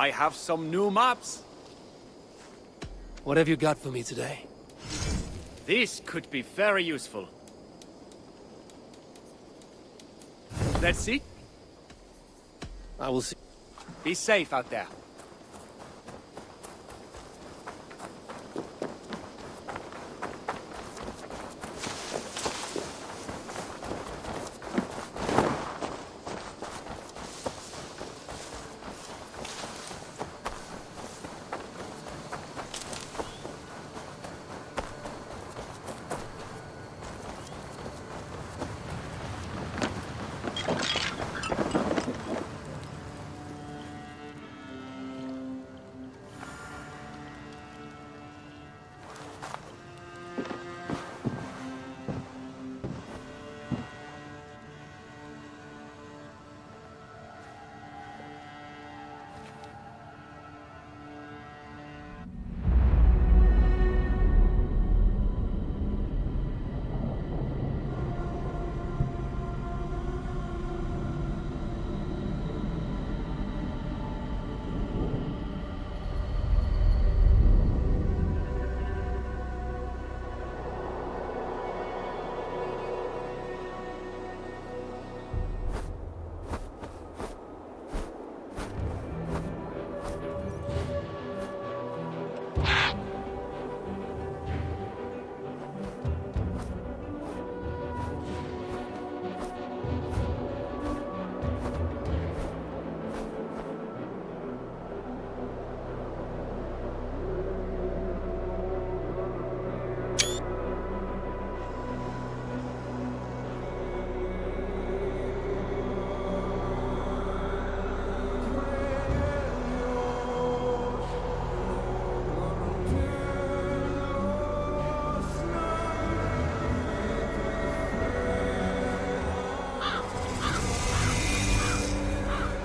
I have some new maps. What have you got for me today? This could be very useful. Let's see. I will see. Be safe out there.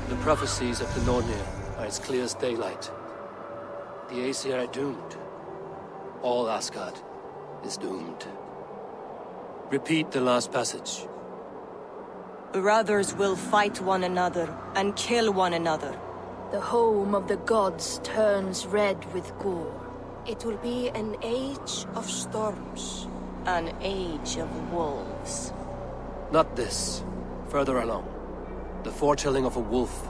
The prophecies of the Nornir are as clear as daylight. The Aesir are doomed. All Asgard is doomed. Repeat the last passage. Brothers will fight one another and kill one another. The home of the gods turns red with gore. It will be an age of storms. An age of wolves. Not this. Further along. The foretelling of a wolf.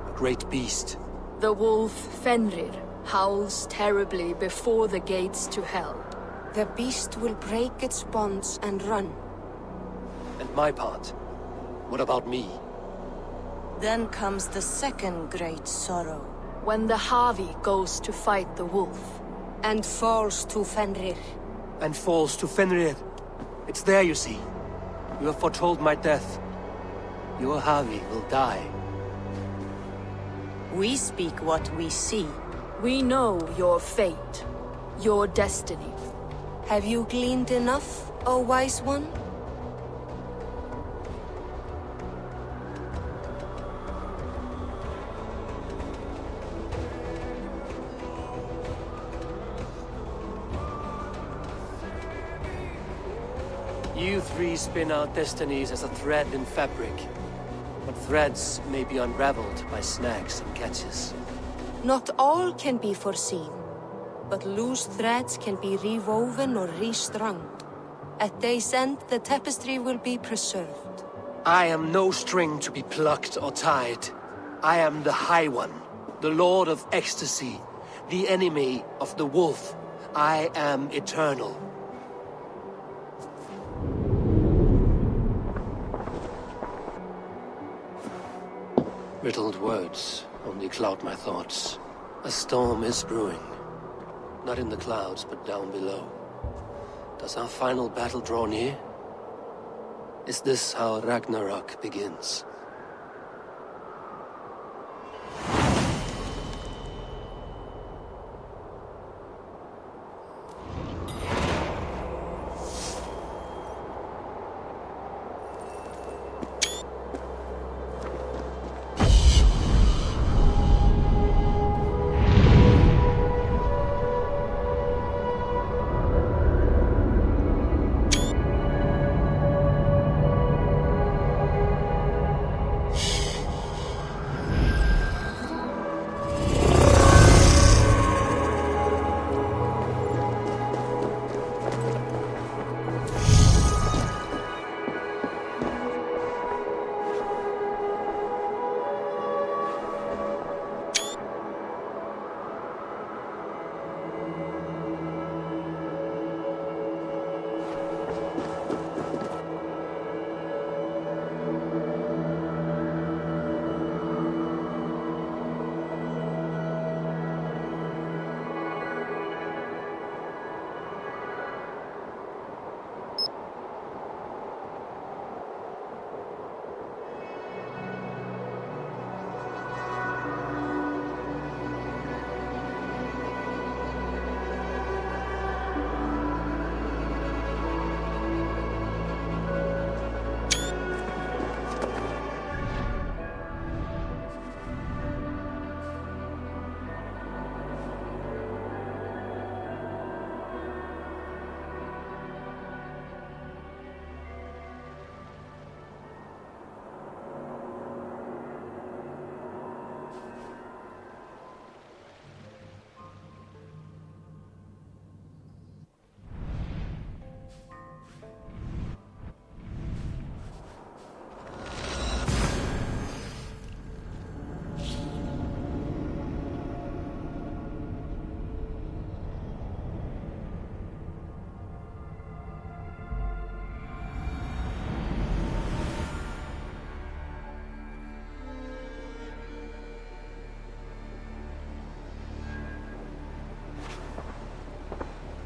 A great beast. The wolf Fenrir howls terribly before the gates to hell. The beast will break its bonds and run. And my part? What about me? Then comes the second great sorrow. When the Havi goes to fight the wolf. And falls to Fenrir. And falls to Fenrir. It's there, you see. You have foretold my death. Your Havi will die. We speak what we see. We know your fate. Your destiny. Have you gleaned enough, O wise one? You three spin out destinies as a thread in fabric. But threads may be unraveled by snags and catches. Not all can be foreseen, but loose threads can be rewoven or restrung. At day's end, the tapestry will be preserved. I am no string to be plucked or tied. I am the High One, the Lord of Ecstasy, the enemy of the Wolf. I am eternal. Riddled words only cloud my thoughts. A storm is brewing. Not in the clouds, but down below. Does our final battle draw near? Is this how Ragnarok begins?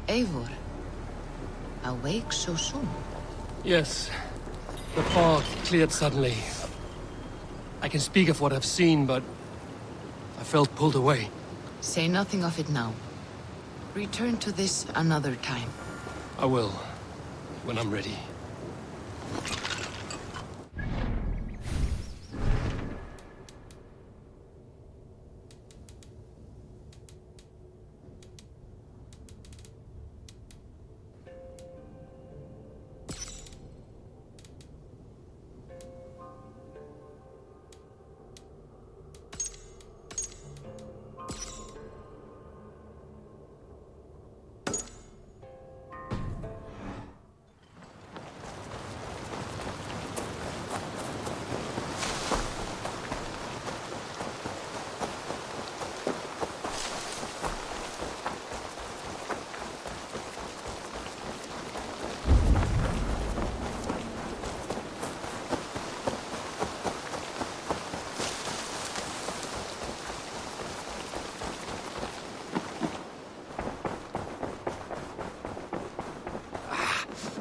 Eivor, awake so soon? Yes. The fog cleared suddenly. I can speak of what I've seen, but I felt pulled away. Say nothing of it now. Return to this another time. I will, when I'm ready.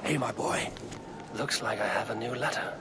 Hey, my boy. Looks like I have a new letter.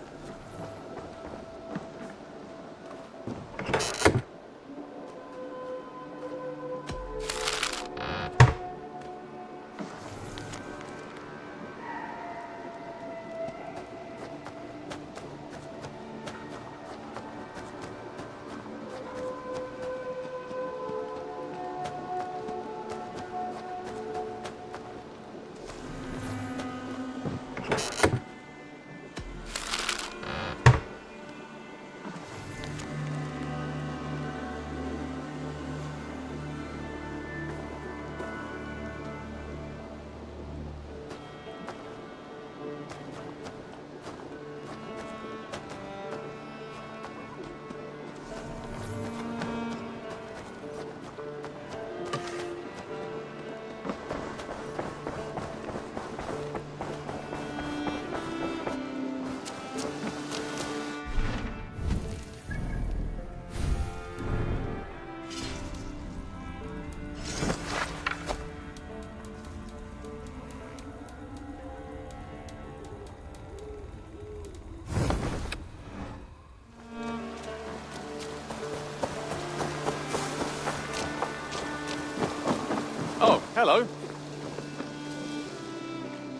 Hello.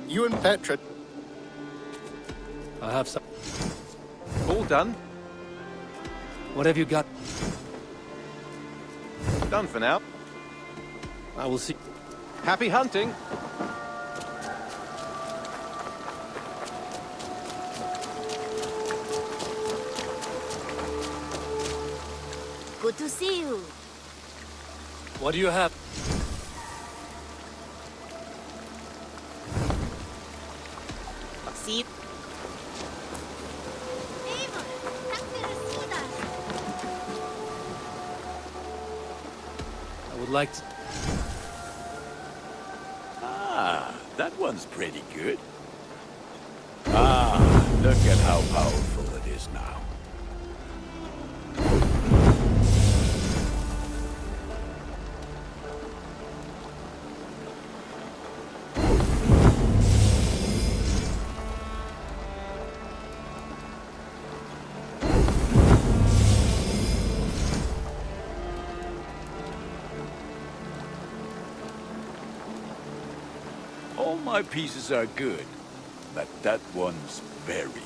You and Petra. I have some. All done. What have you got? Done for now. I will see. Happy hunting. Good to see you. What do you have? See. I would like to. Ah, that one's pretty good. Ah, look at how powerful it is now. All my pieces are good, but that one's very good.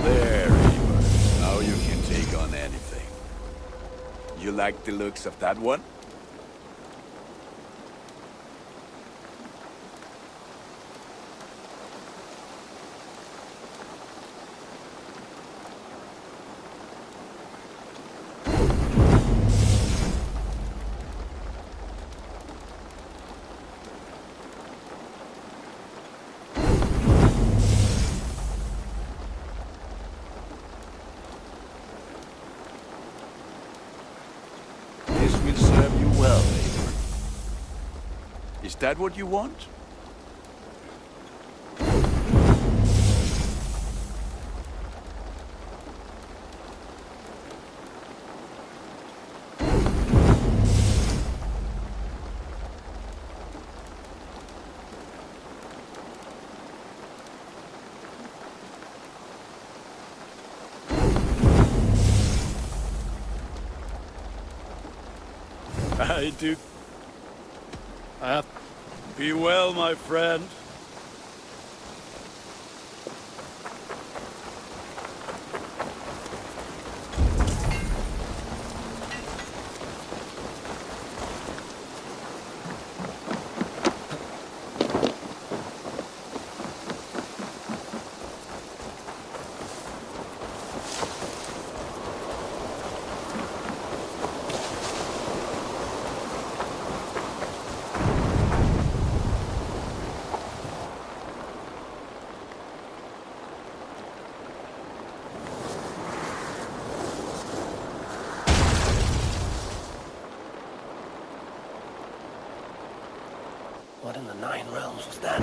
There, Eivor. Now you can take on anything. You like the looks of that one? This will serve you well, Eivor. Is that what you want? I do. Be well, my friend. What in the Nine Realms was that?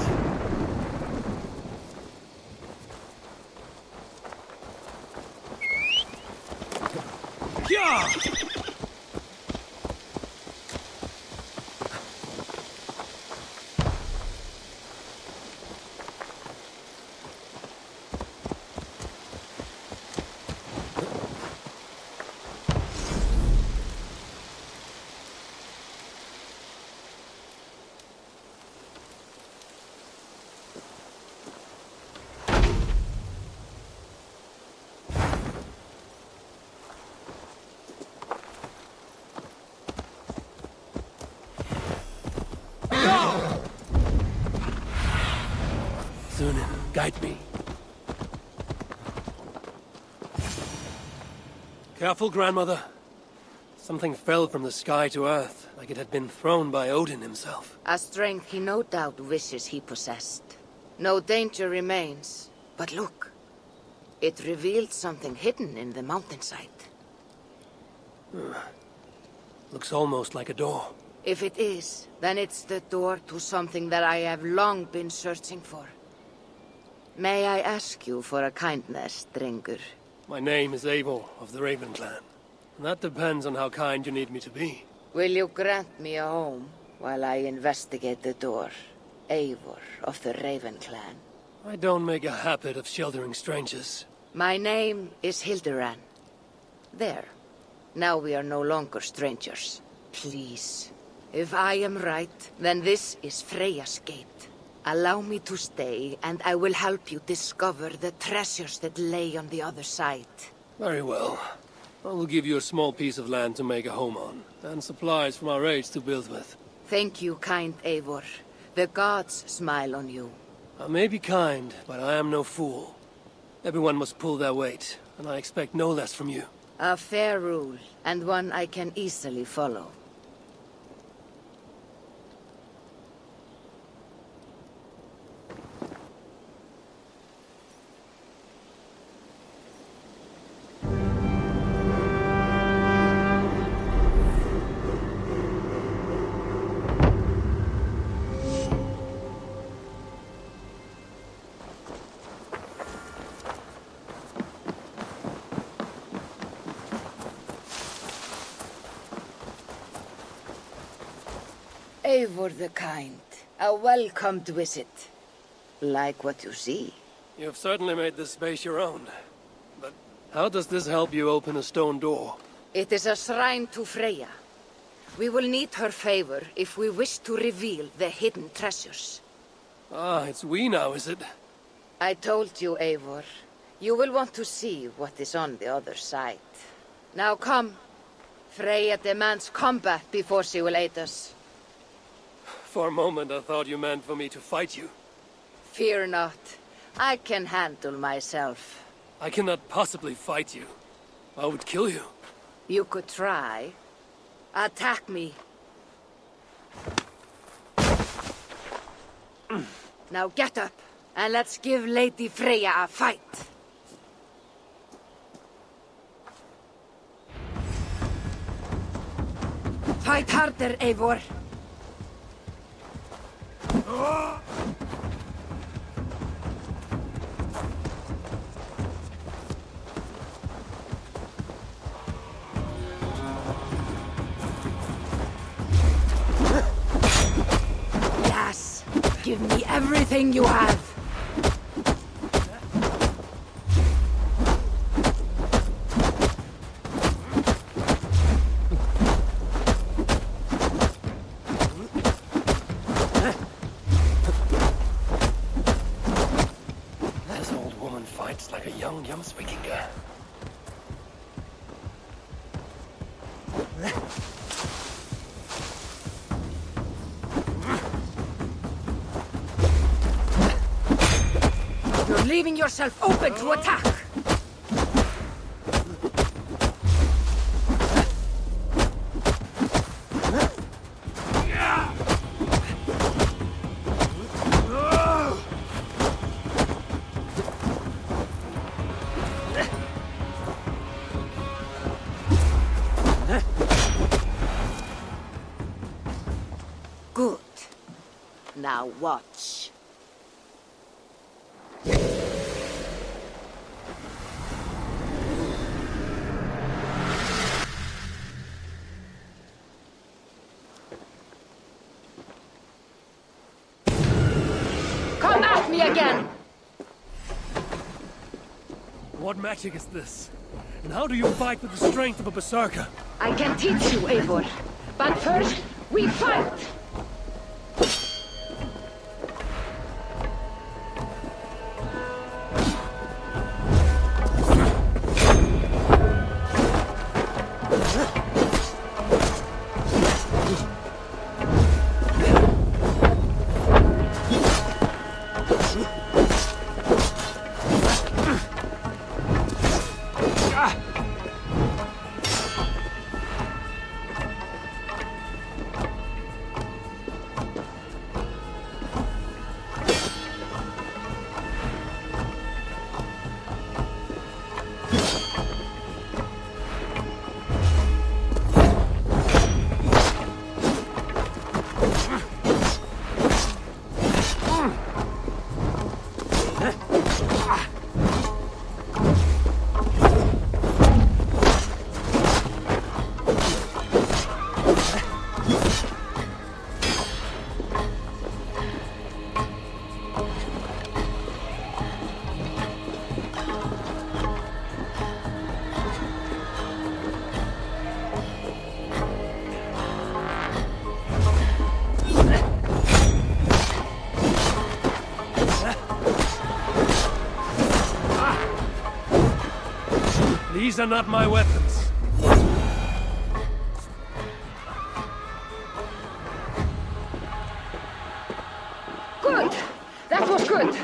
Sunan, guide me. Careful, grandmother. Something fell from the sky to earth, like it had been thrown by Odin himself. A strength he no doubt wishes he possessed. No danger remains, but look. It revealed something hidden in the mountainside. Looks almost like a door. If it is, then it's the door to something that I have long been searching for. May I ask you for a kindness, Drengur? My name is Eivor of the Raven Clan. And that depends on how kind you need me to be. Will you grant me a home while I investigate the door? Eivor of the Raven Clan. I don't make a habit of sheltering strangers. My name is Hilderan. There. Now we are no longer strangers. Please. If I am right, then this is Freya's gate. Allow me to stay, and I will help you discover the treasures that lay on the other side. Very well. I will give you a small piece of land to make a home on, and supplies from our raids to build with. Thank you, kind Eivor. The gods smile on you. I may be kind, but I am no fool. Everyone must pull their weight, and I expect no less from you. A fair rule, and one I can easily follow. Eivor the Kind, a welcomed visit. Like what you see. You have certainly made this space your own. But how does this help you open a stone door? It is a shrine to Freya. We will need her favor if we wish to reveal the hidden treasures. Ah, it's we now, is it? I told you, Eivor. You will want to see what is on the other side. Now come. Freya demands combat before she will aid us. For a moment, I thought you meant for me to fight you. Fear not. I can handle myself. I cannot possibly fight you. I would kill you. You could try. Attack me. Now get up, and let's give Lady Freya a fight. Fight harder, Eivor. Yes, give me everything you have. This old woman fights like a young Jomsvikinga. You're leaving yourself open to attack. Good. Now watch. Come at me again! What magic is this? And how do you fight with the strength of a berserker? I can teach you, Eivor. But first, we fight! These are not my weapons. Good! That was good!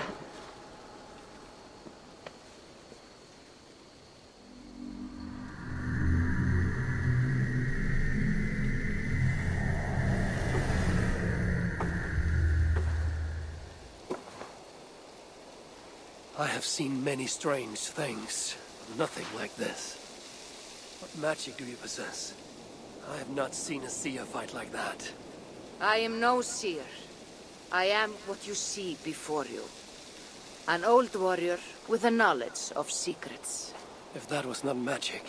I have seen many strange things, but nothing like this. What magic do you possess? I have not seen a seer fight like that. I am no seer. I am what you see before you. An old warrior with a knowledge of secrets. If that was not magic,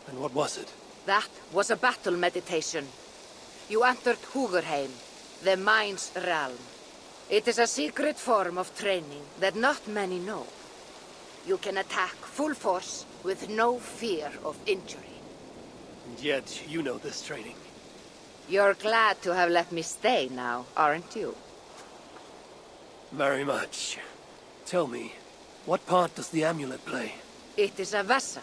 then what was it? That was a battle meditation. You entered Hugerheim, the mind's realm. It is a secret form of training that not many know. You can attack full force with no fear of injury. And yet, you know this training. You're glad to have let me stay now, aren't you? Very much. Tell me, what part does the amulet play? It is a vessel.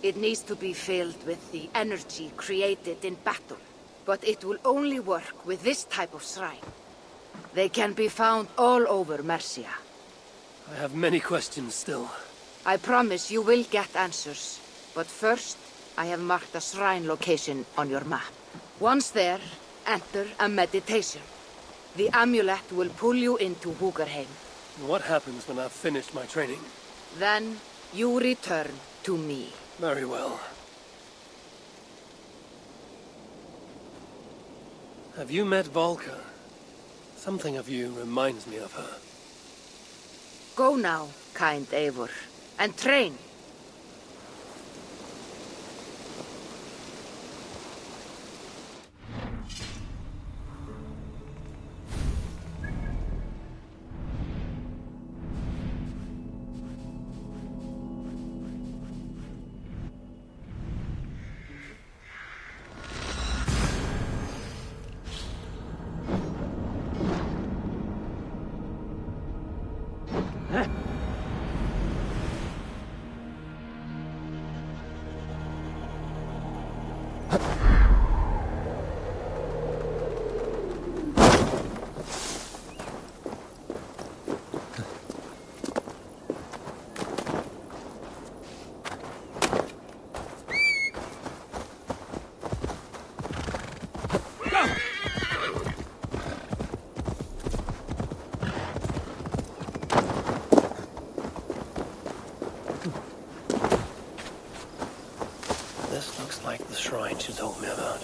It needs to be filled with the energy created in battle. But it will only work with this type of shrine. They can be found all over Mercia. I have many questions still. I promise you will get answers. But first, I have marked a shrine location on your map. Once there, enter a meditation. The amulet will pull you into Hugerheim. And what happens when I've finished my training? Then, you return to me. Very well. Have you met Volka? Something of you reminds me of her. Go now, kind Eivor, and train. This looks like the shrine she told me about.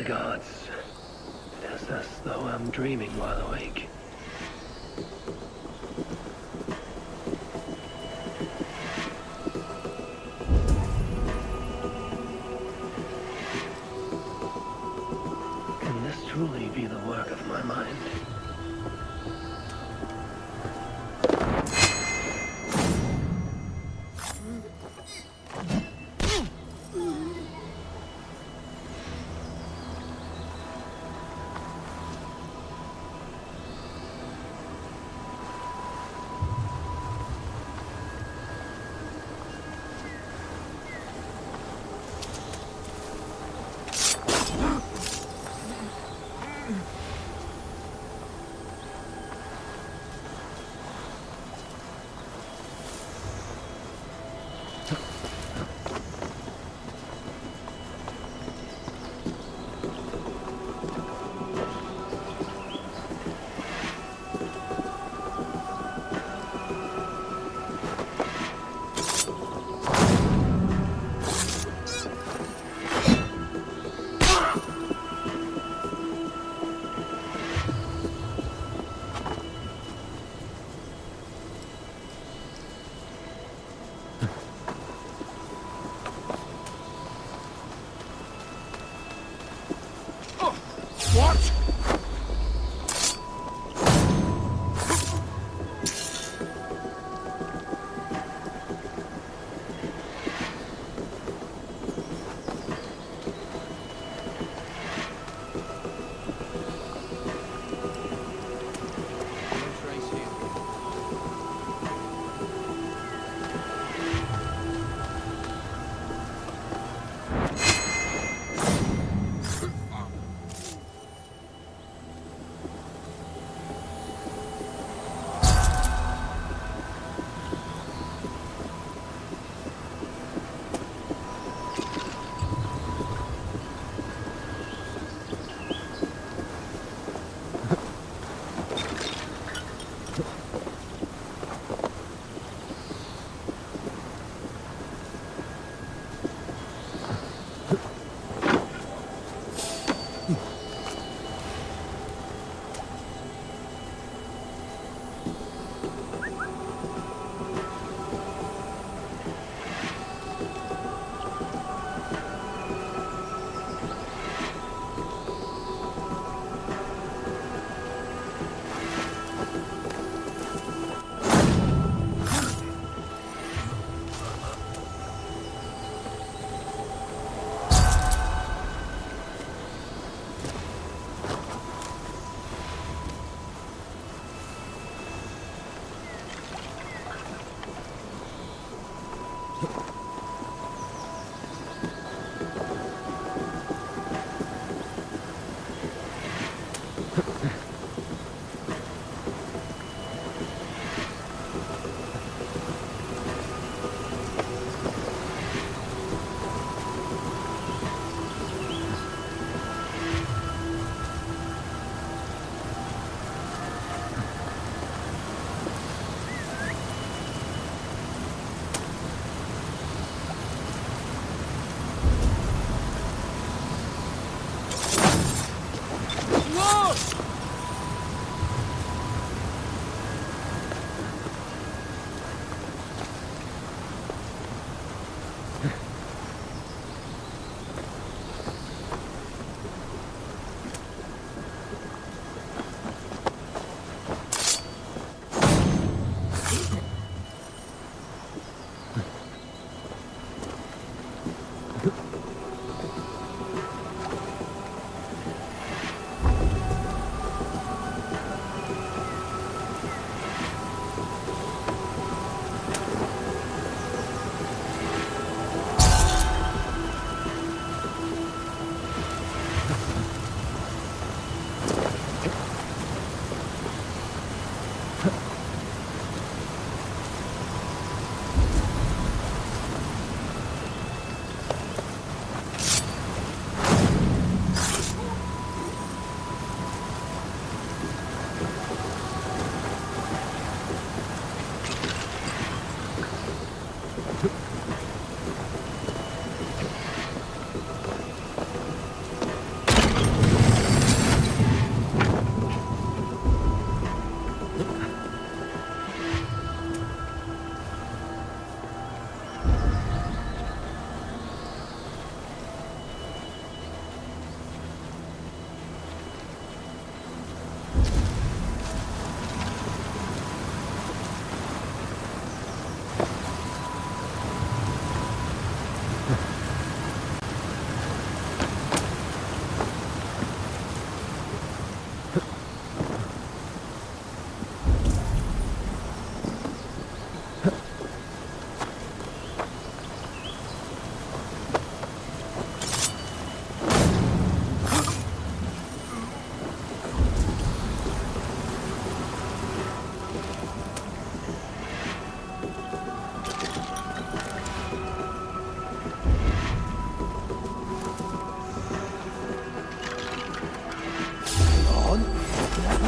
gods. It is as though I'm dreaming while awake. Can this truly be the work of my mind?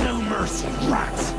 No mercy, rats!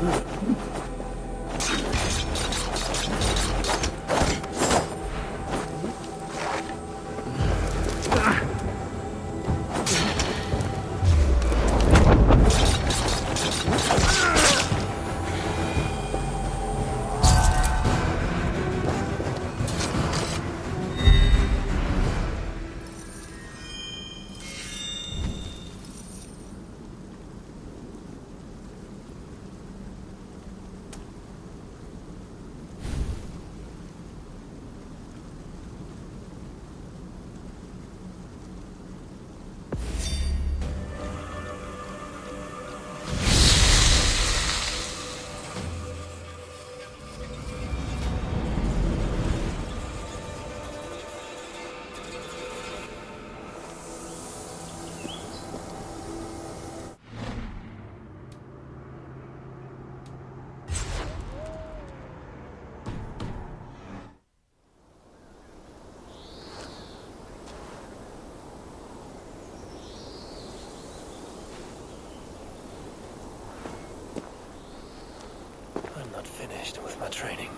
I'm not finished with my training.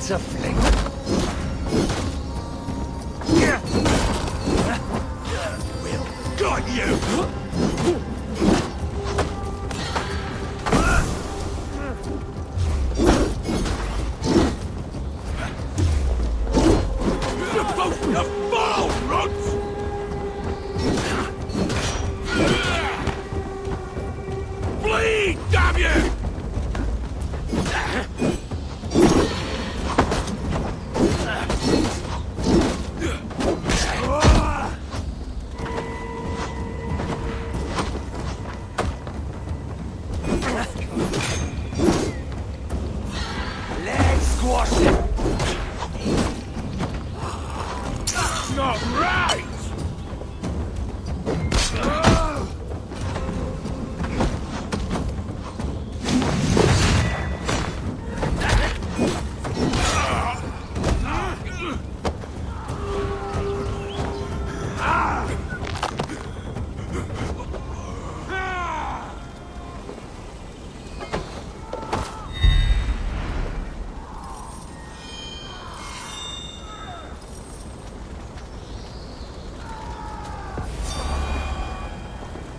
To fling. We'll got you! You're supposed to fall, runts! Bleed, damn you! Squash it! Not right!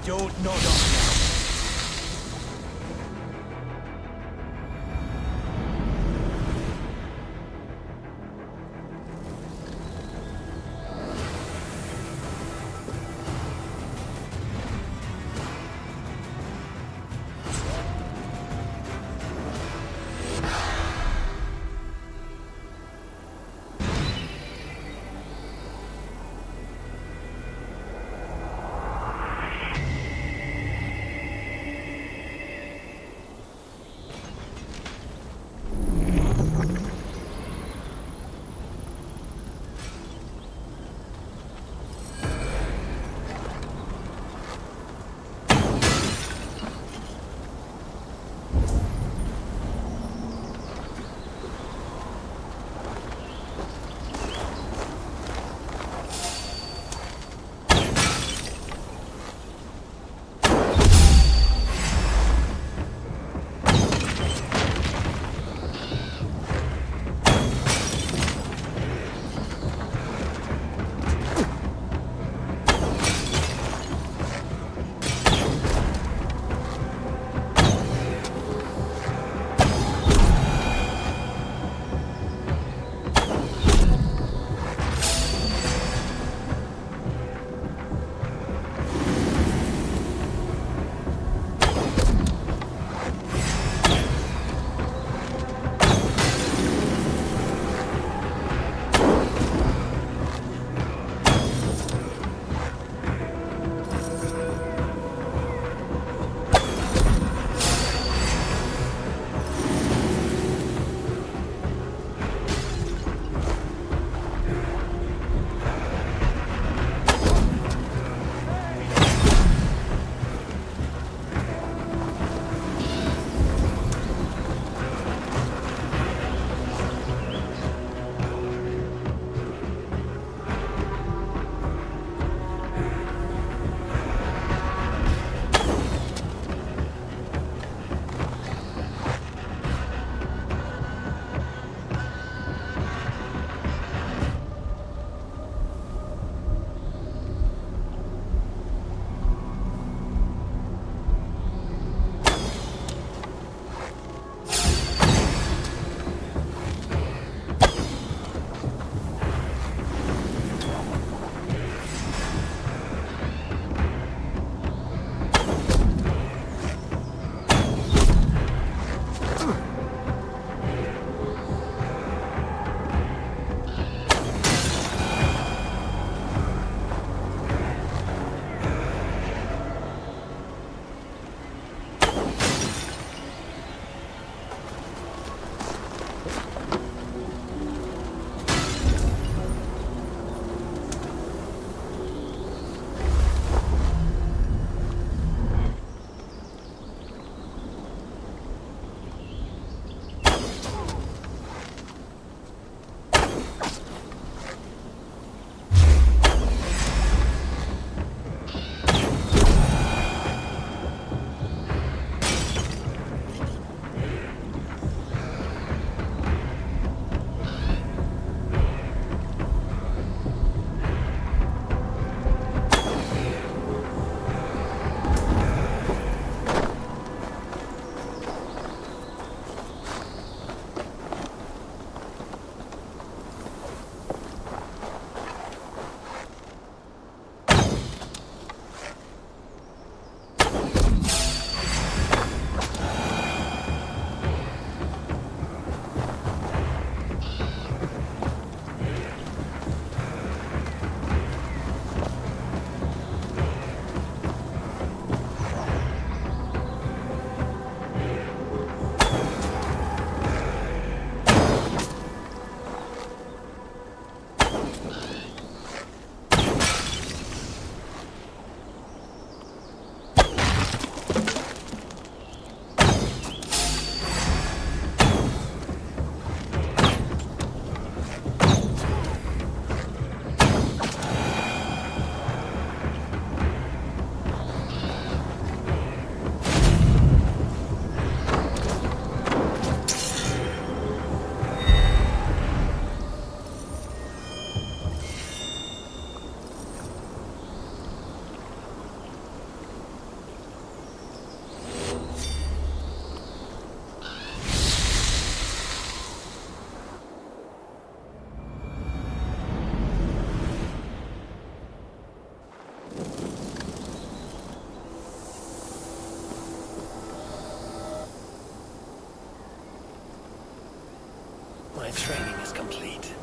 Don't nod off now. training is complete.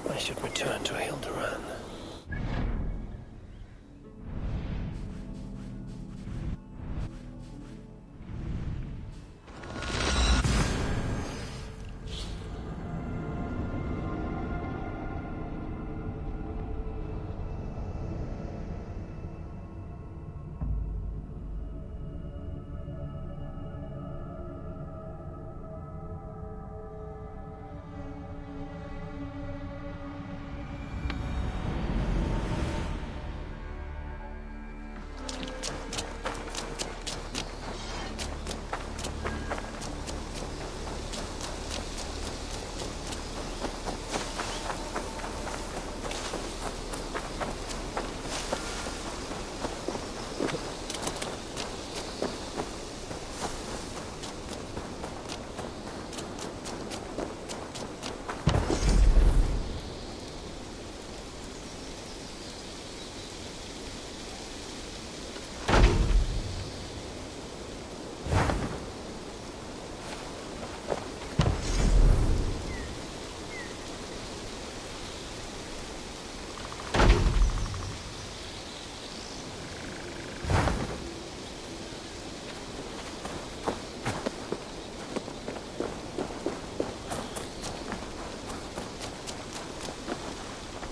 I should return to Hilderan.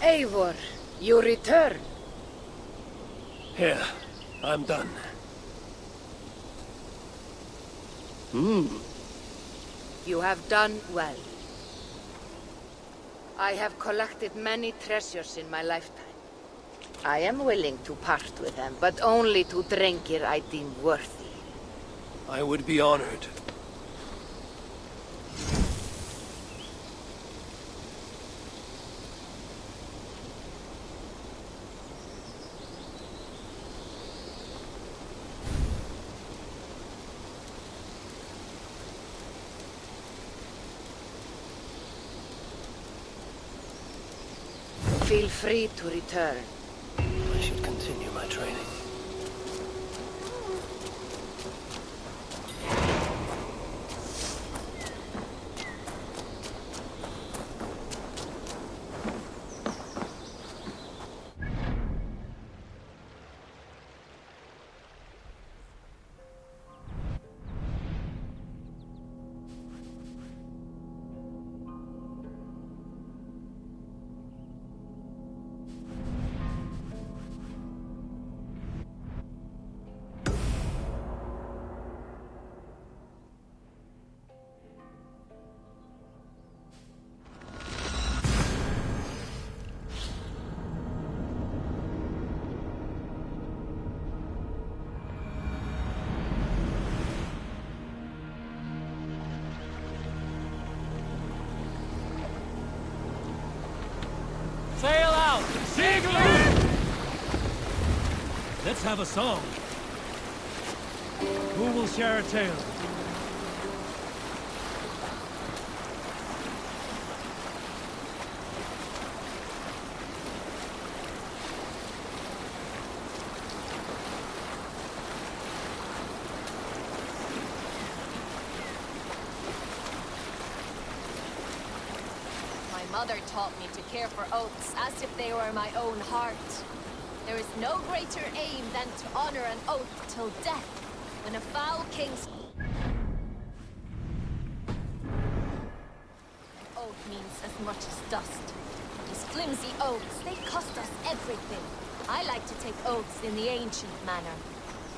Eivor, you return. Here, I'm done. You have done well. I have collected many treasures in my lifetime. I am willing to part with them, but only to Drengir I deem worthy. I would be honored. Feel free to return. I should continue my training. Sail out! Sigurd! Let's have a song. Who will share a tale? My mother taught me to care for oaths as if they were my own heart. There is no greater aim than to honor an oath till death, when a foul king's oath means as much as dust. These flimsy oaths, they cost us everything. I like to take oaths in the ancient manner.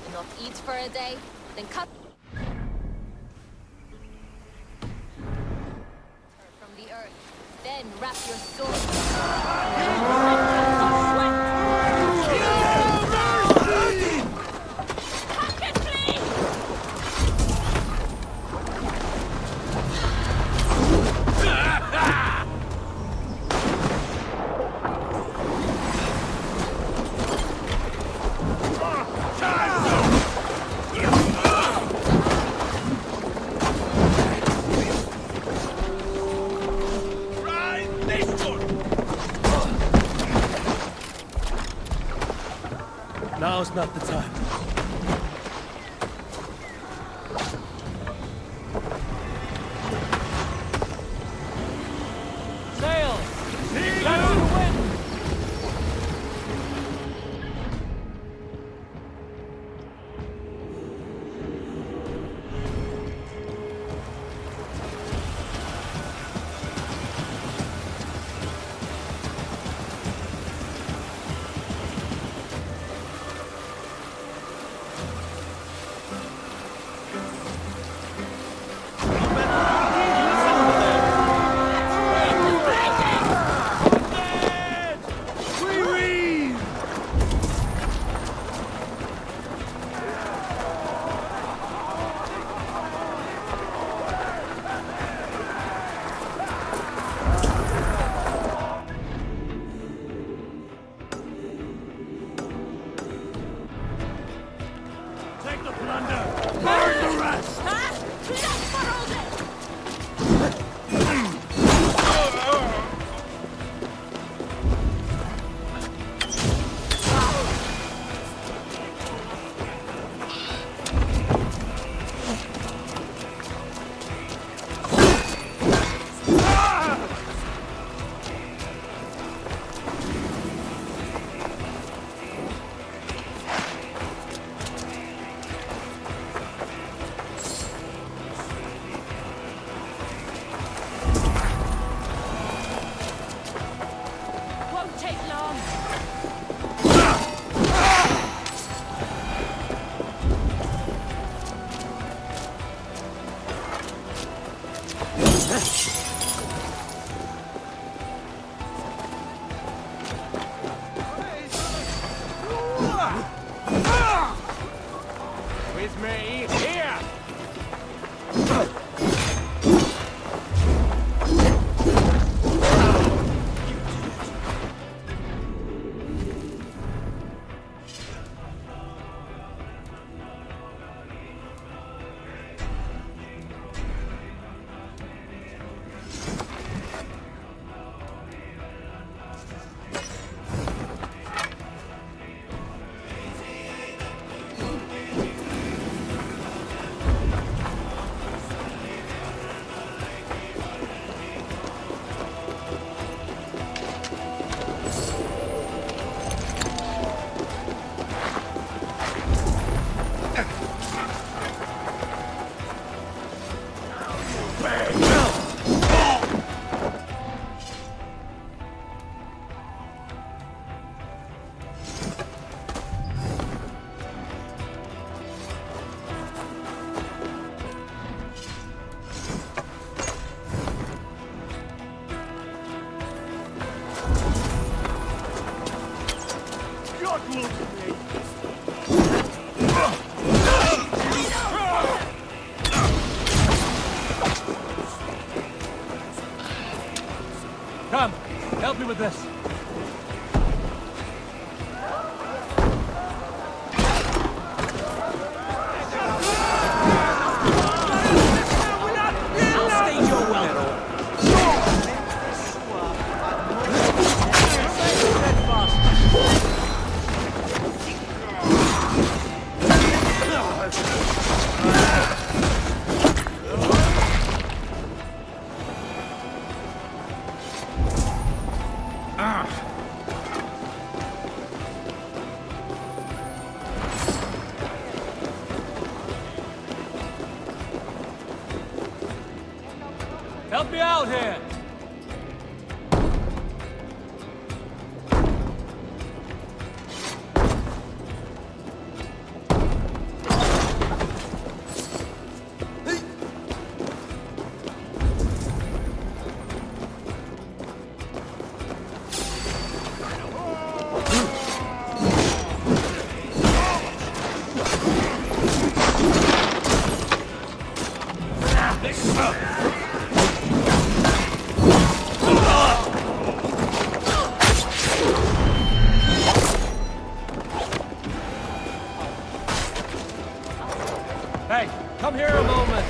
Do not eat for a day, then cut from the earth. Then wrap your sword. Now's not the time. With me, here! Come, help me with this. Help me out here! Hey, come here a moment.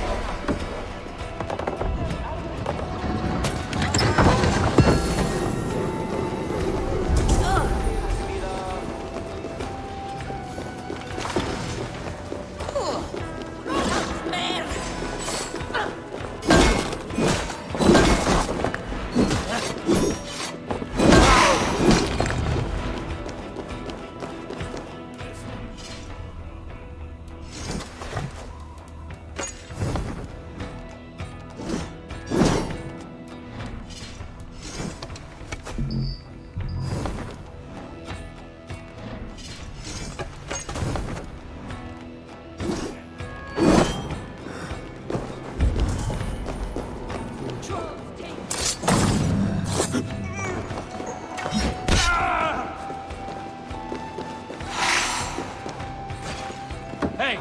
Hey,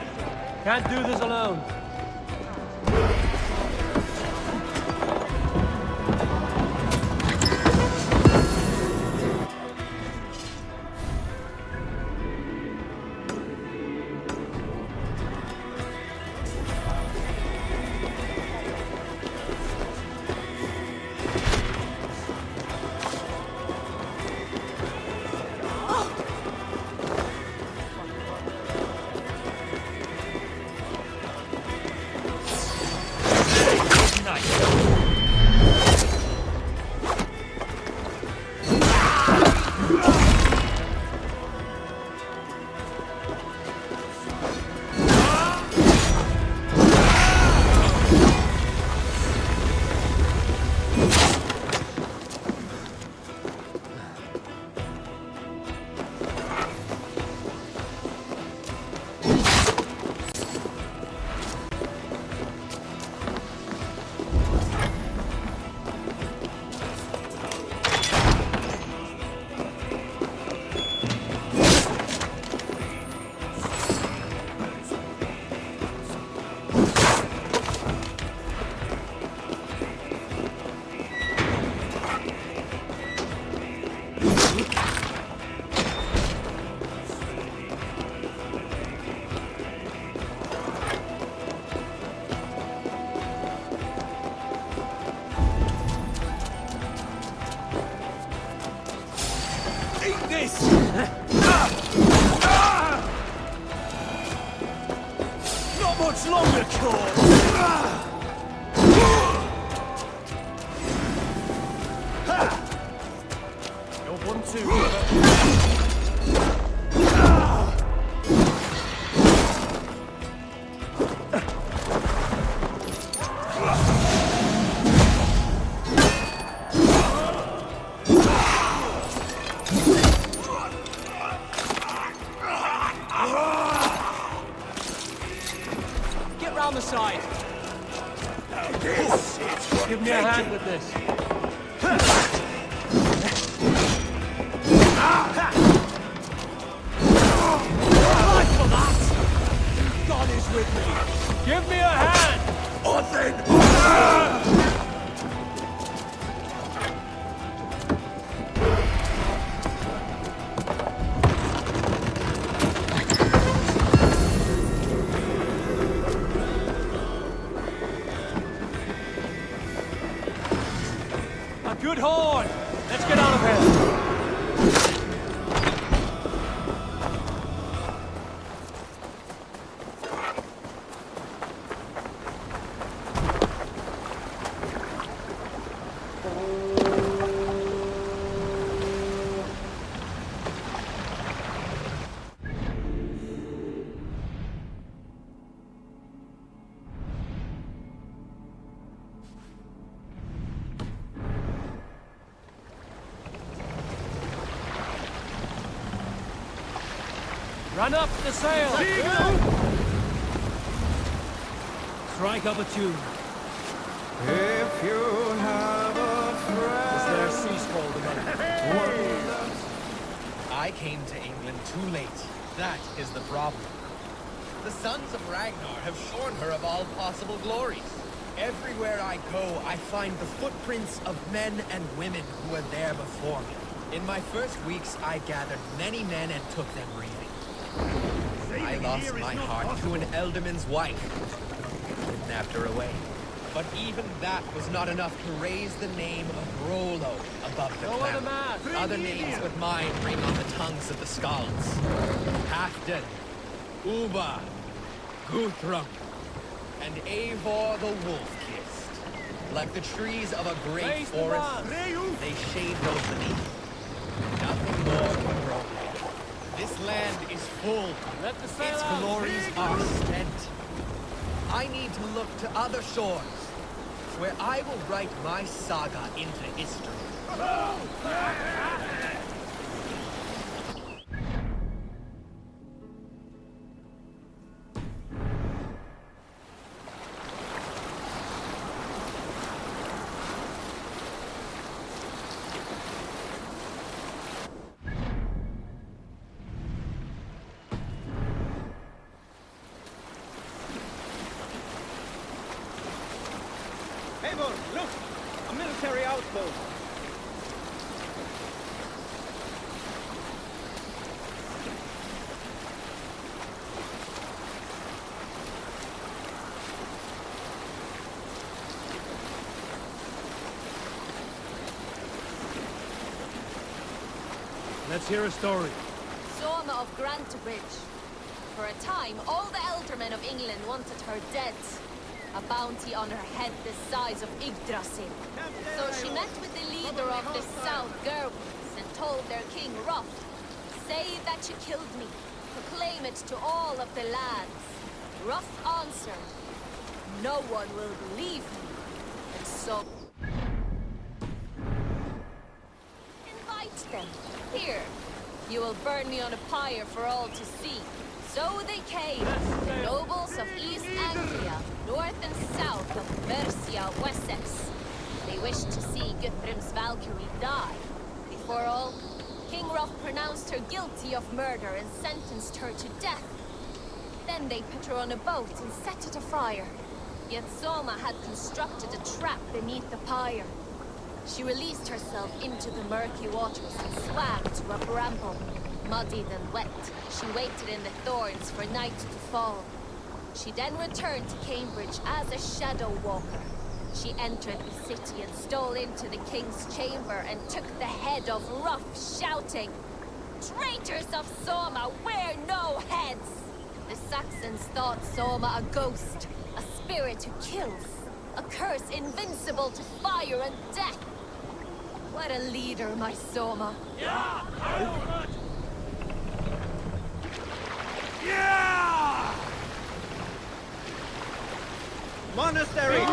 can't do this alone. Take this! Not much longer, Claw! You're 1-2, brother. Get round the side. Give me a hand with this. God is with me. Give me a hand! A good horn! Let's get out of here! Run up the sail! Strike up a tune. If you have a friend. Is there a sea squall among I came to England too late. That is the problem. The sons of Ragnar have shorn her of all possible glories. Everywhere I go, I find the footprints of men and women who were there before me. In my first weeks, I gathered many men and took them reading. I lost my heart to an Elderman's wife. Kidnapped her away. But even that was not enough to raise the name of Rollo above the clamor. Other names but mine ring on the tongues of the Skalds. Halfdan, Uba, Guthrum, and Eivor the Wolf-Kissed. Like the trees of a great forest, they shade those beneath. Nothing more can grow there. This land is full. Its glories are spent. I need to look to other shores, where I will write my saga into history. Look! A military outpost! Let's hear a story. Soma of Grantebridge. For a time, all the Eldermen of England wanted her dead. A bounty on her head the size of Yggdrasil. So she met with the leader of the South, Gerwins, and told their king, Roth, "Say that you killed me. Proclaim it to all of the lands." Roth answered, "No one will believe me." And so... invite them. Here, you will burn me on a pyre for all to see. So they came, the nobles of East Anglia, north and south of Mercia, Wessex. They wished to see Guthrum's Valkyrie die. Before all, King Roth pronounced her guilty of murder and sentenced her to death. Then they put her on a boat and set it afire. Yet Soma had constructed a trap beneath the pyre. She released herself into the murky waters and swam to a bramble. Muddied and wet, she waited in the thorns for night to fall. She then returned to Cambridge as a shadow walker. She entered the city and stole into the king's chamber and took the head of Roth, shouting, Traitors of Soma wear no heads! The Saxons thought Soma a ghost, a spirit who kills, a curse invincible to fire and death. What a leader, my Soma. Yeah! Monastery!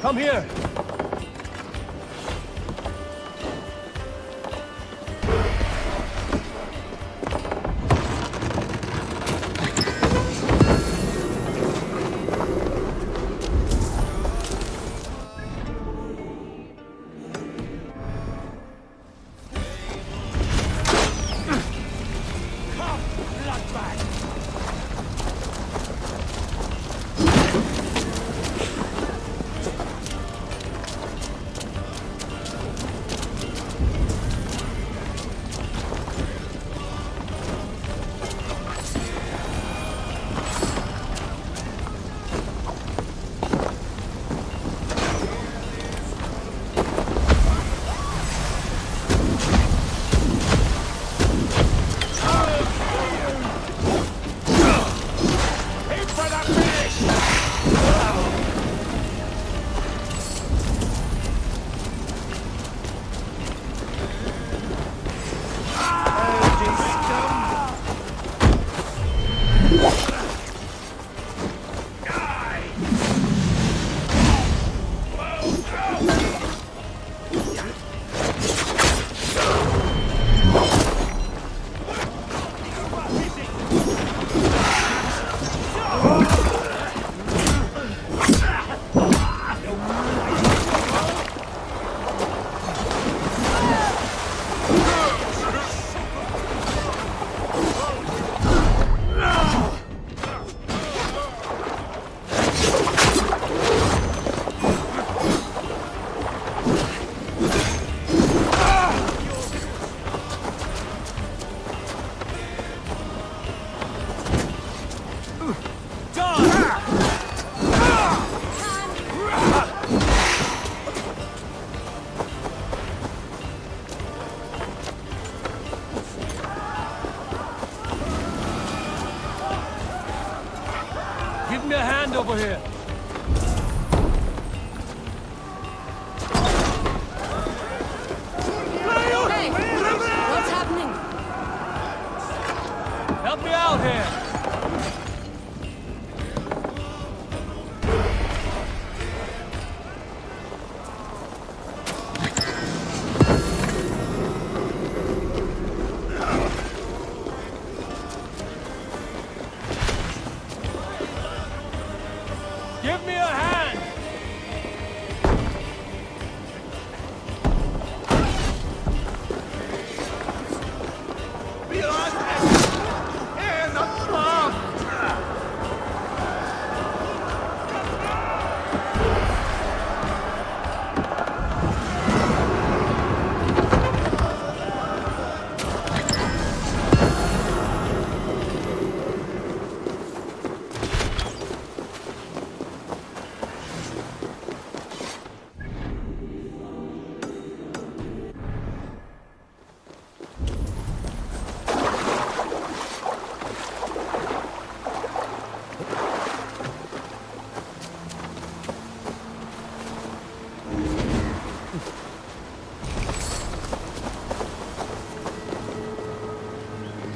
Come here! Give me a hand over here. Hey! What's happening? Help me out here.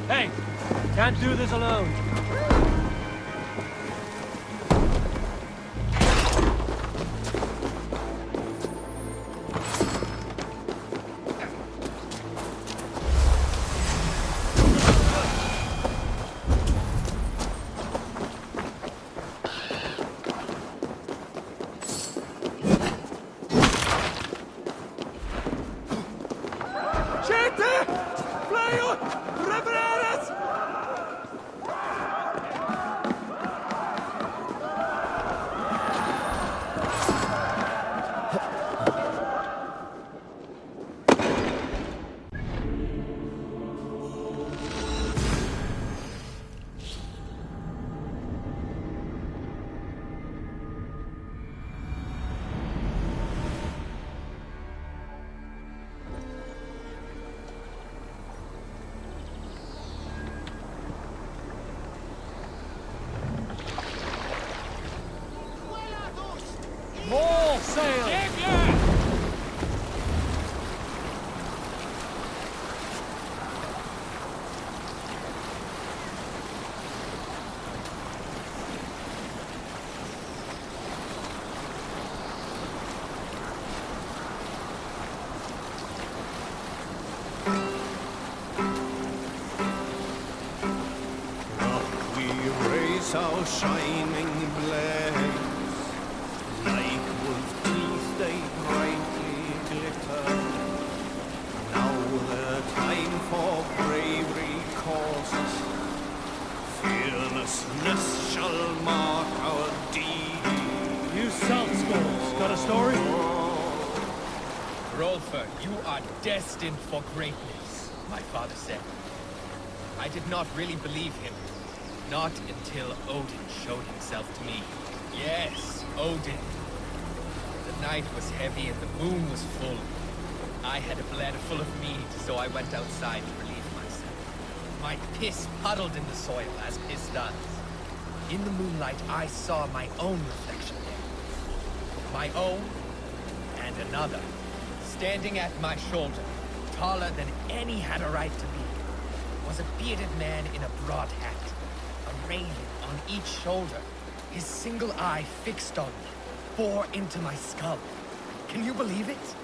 Hey! Can't do this alone. More sail! Up we raise our shining blaze, like wolf teeth they brightly glitter. Now the time for bravery calls, fearlessness shall mark our deed. You salt skulls, got a story? Rolfer, you are destined for greatness, my father said. I did not really believe him. Not until Odin showed himself to me. Yes, Odin. The night was heavy and the moon was full. I had a bladder full of mead, so I went outside to relieve myself. My piss puddled in the soil, as piss does. In the moonlight, I saw my own reflection there. My own and another, standing at my shoulder, taller than any had a right to be, was a bearded man in a broad hat, a raven on each shoulder, his single eye fixed on me, bore into my skull. Can you believe it?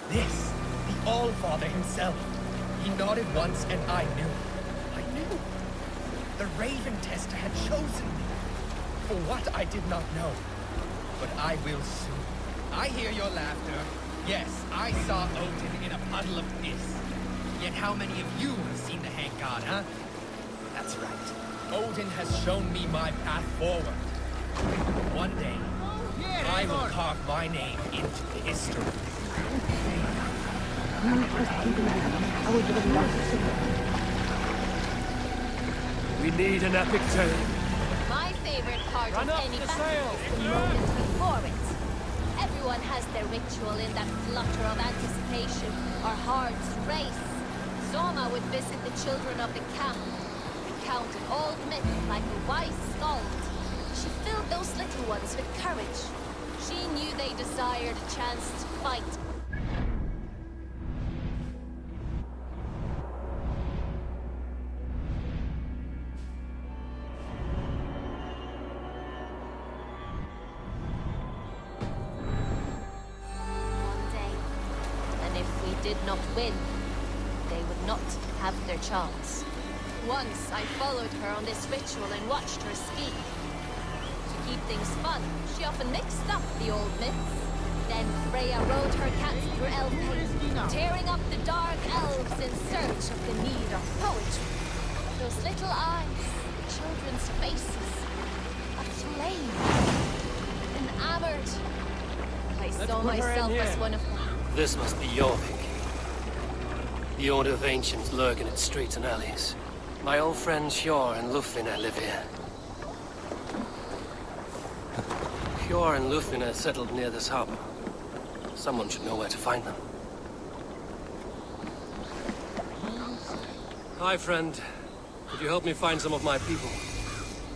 This, the All-Father himself. He nodded once and I knew. I knew. The Raven Tester had chosen me. For what I did not know. But I will soon. I hear your laughter. Yes, I saw Odin in a puddle of piss. Yet how many of you have seen the Hang God, huh? That's right. Odin has shown me my path forward. One day, I will carve my name into history. We need an epic tale. My favorite part Run of up any the battle sail. is the moment before it. Everyone has their ritual in that flutter of anticipation. Our hearts race. Soma would visit the children of the camp, recount old myths like a wise skald. She filled those little ones with courage. She knew they desired a chance to fight. One day, and if we did not win, they would not have their chance. Once I followed her on this ritual and watched her ski. To keep things fun, she often mixed up the old myths. Then Freya rode her cats through Elfhame, tearing up the dark elves in search of the need of poetry. Those little eyes, children's faces, aflame, enamored. I saw myself as one of them. This must be Jorvik. The Order of Ancients lurk in its streets and alleys. My old friends Hjor and Lufvina live here. Hjor and Lufvina settled near this harbor. Someone should know where to find them. Hi, friend. Could you help me find some of my people?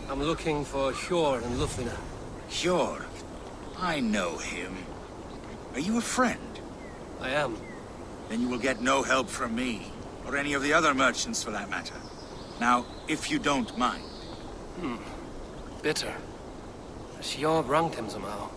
I'm looking for Hjor and Lufvina. Hjor? I know him. Are you a friend? I am. Then you will get no help from me, or any of the other merchants for that matter. Now, if you don't mind. Bitter. She all wronged him somehow.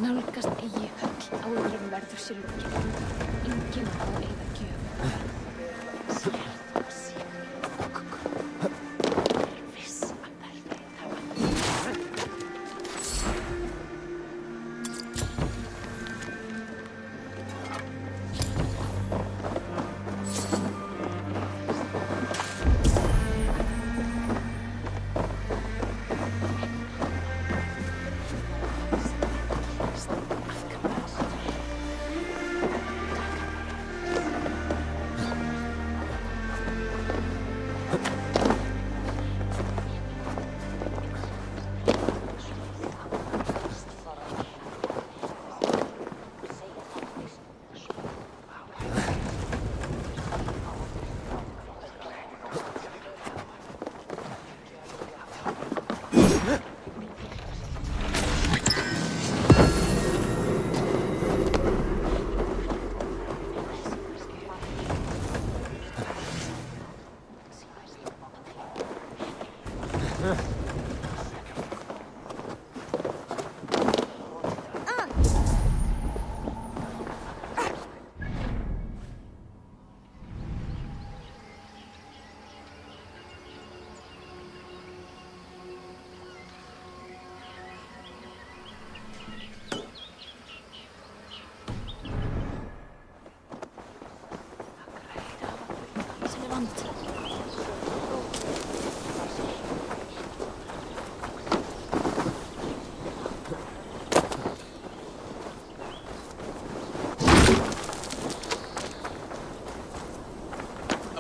Nálgast eigi höll áður en verður sér lokið. Enginn á að eyða gjöf. Sérð og sigur og gull. Viss að verðið hafa.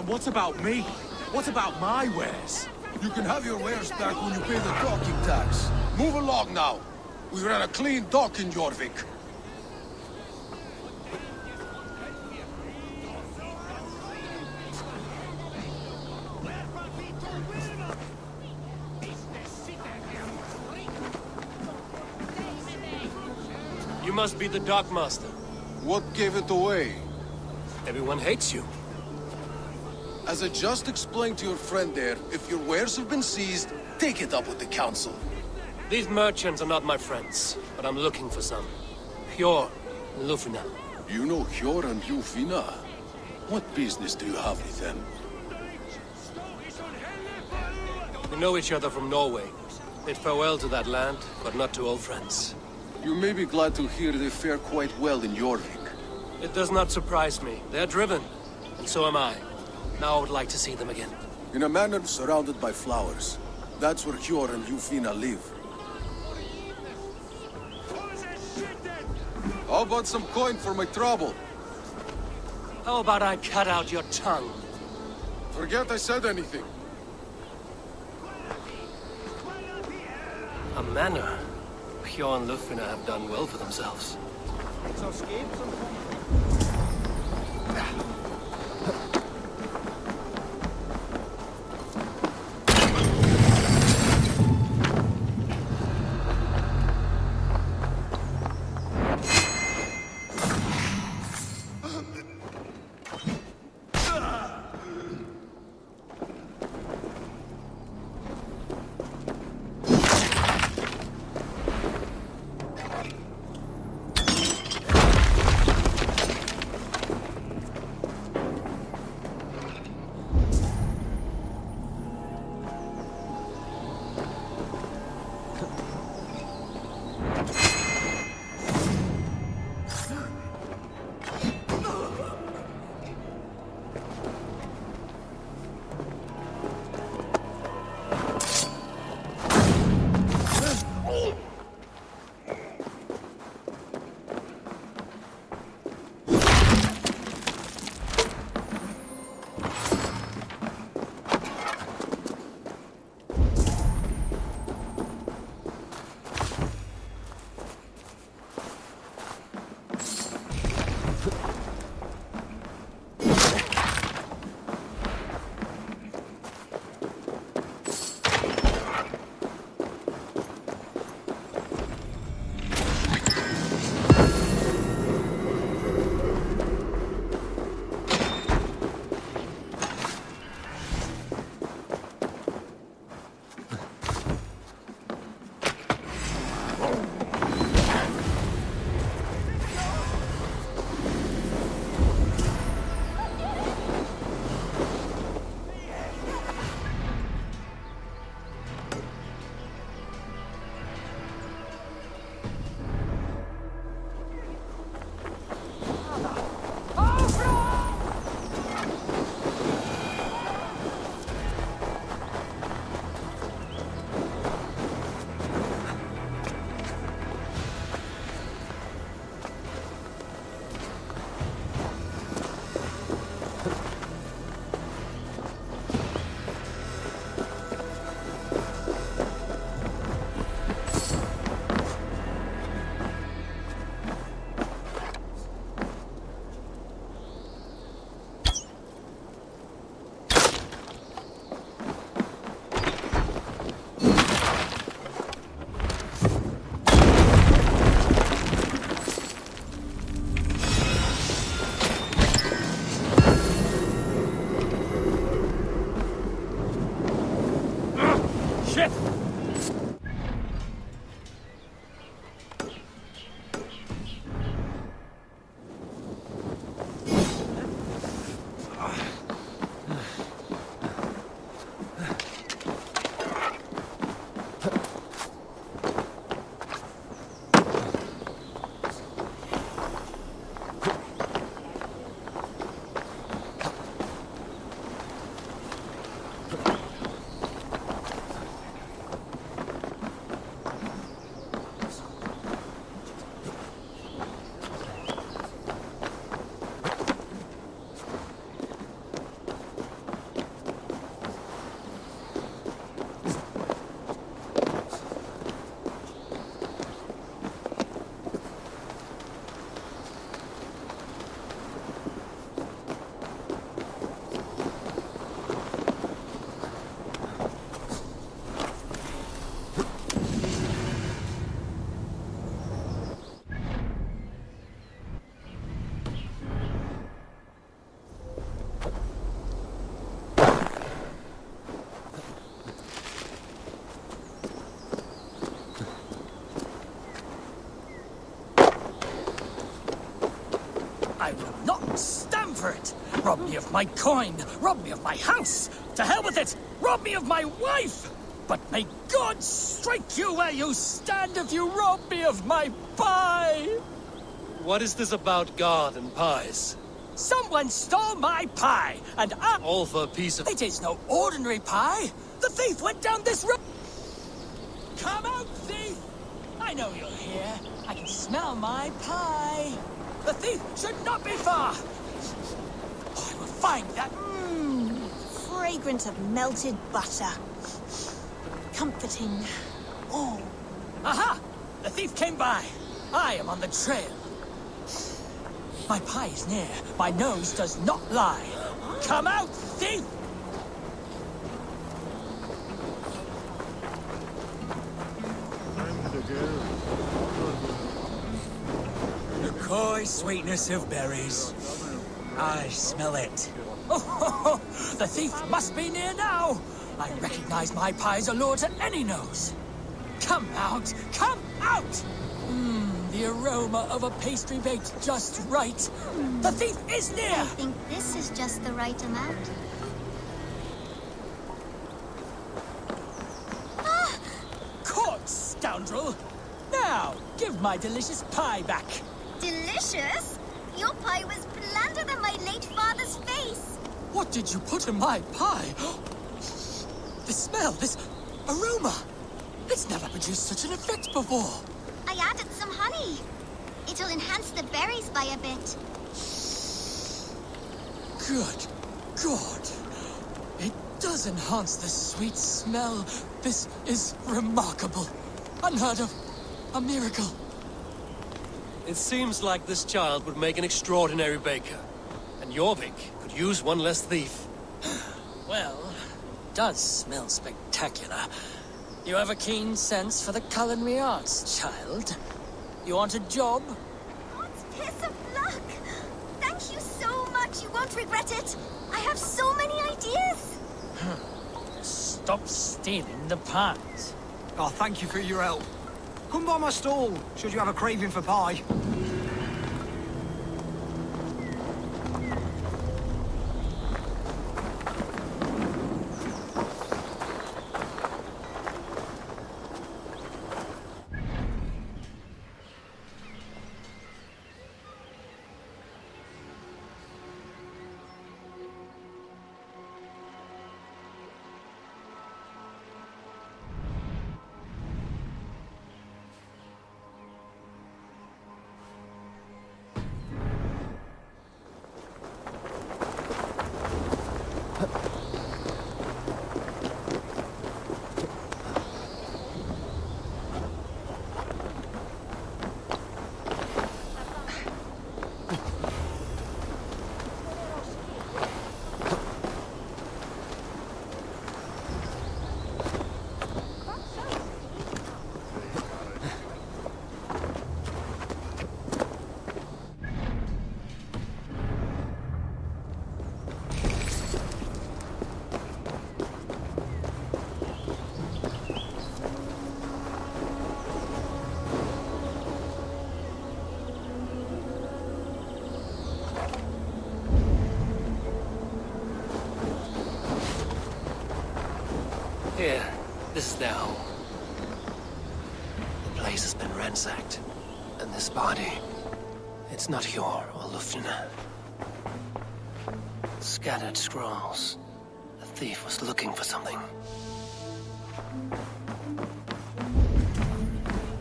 What about me? What about my wares? You can have your wares back when you pay the docking tax. Move along now. We ran a clean dock in Jorvik. You must be the dockmaster. What gave it away? Everyone hates you. As I just explained to your friend there, if your wares have been seized, take it up with the council. These merchants are not my friends, but I'm looking for some. Hjor and Lufina. You know Hjor and Lufina? What business do you have with them? We know each other from Norway. Bid farewell to that land, but not to old friends. You may be glad to hear they fare quite well in Jorvik. It does not surprise me. They are driven, and And so am I. Now I would like to see them again. In a manor surrounded by flowers. That's where Hjor and Yufina live. How about some coin for my trouble? How about I cut out your tongue? Forget I said anything. A manor. Hjor and Lufina have done well for themselves. I will not stand for it! Rob me of my coin! Rob me of my house! To hell with it! Rob me of my wife! But may God strike you where you stand if you rob me of my pie! What is this about God and pies? Someone stole my pie, and I... All for a piece of... It is no ordinary pie! The thief went down this road! Come out, thief! I know you're here. I can smell my pie. The thief should not be far! Oh, I will find that... Fragrant of melted butter. Comforting. Oh. Aha! The thief came by. I am on the trail. My pie is near. My nose does not lie. Come out, thief! The coy sweetness of berries. I smell it. Oh, the thief must be near now. I recognize my pie's allure to any nose. Come out! Come out! The aroma of a pastry baked just right. The thief is near! I think this is just the right amount. Ah! Caught, scoundrel! Now, give my delicious pie back. Delicious? Your pie was blander than my late father's face. What did you put in my pie? This smell, this aroma. It's never produced such an effect before. I added some honey. It'll enhance the berries by a bit. Good God. It does enhance the sweet smell. This is remarkable. Unheard of. A miracle. It seems like this child would make an extraordinary baker. And Jorvik could use one less thief. Well, it does smell spectacular. You have a keen sense for the culinary arts, child. You want a job? What piece of luck! Thank you so much. You won't regret it. I have so many ideas. Stop stealing the pies. Oh, thank you for your help. Come by my stall, should you have a craving for pie. Here, this is their home. The place has been ransacked. And this body, it's not Hjor or Lufna. Scattered scrolls. The thief was looking for something.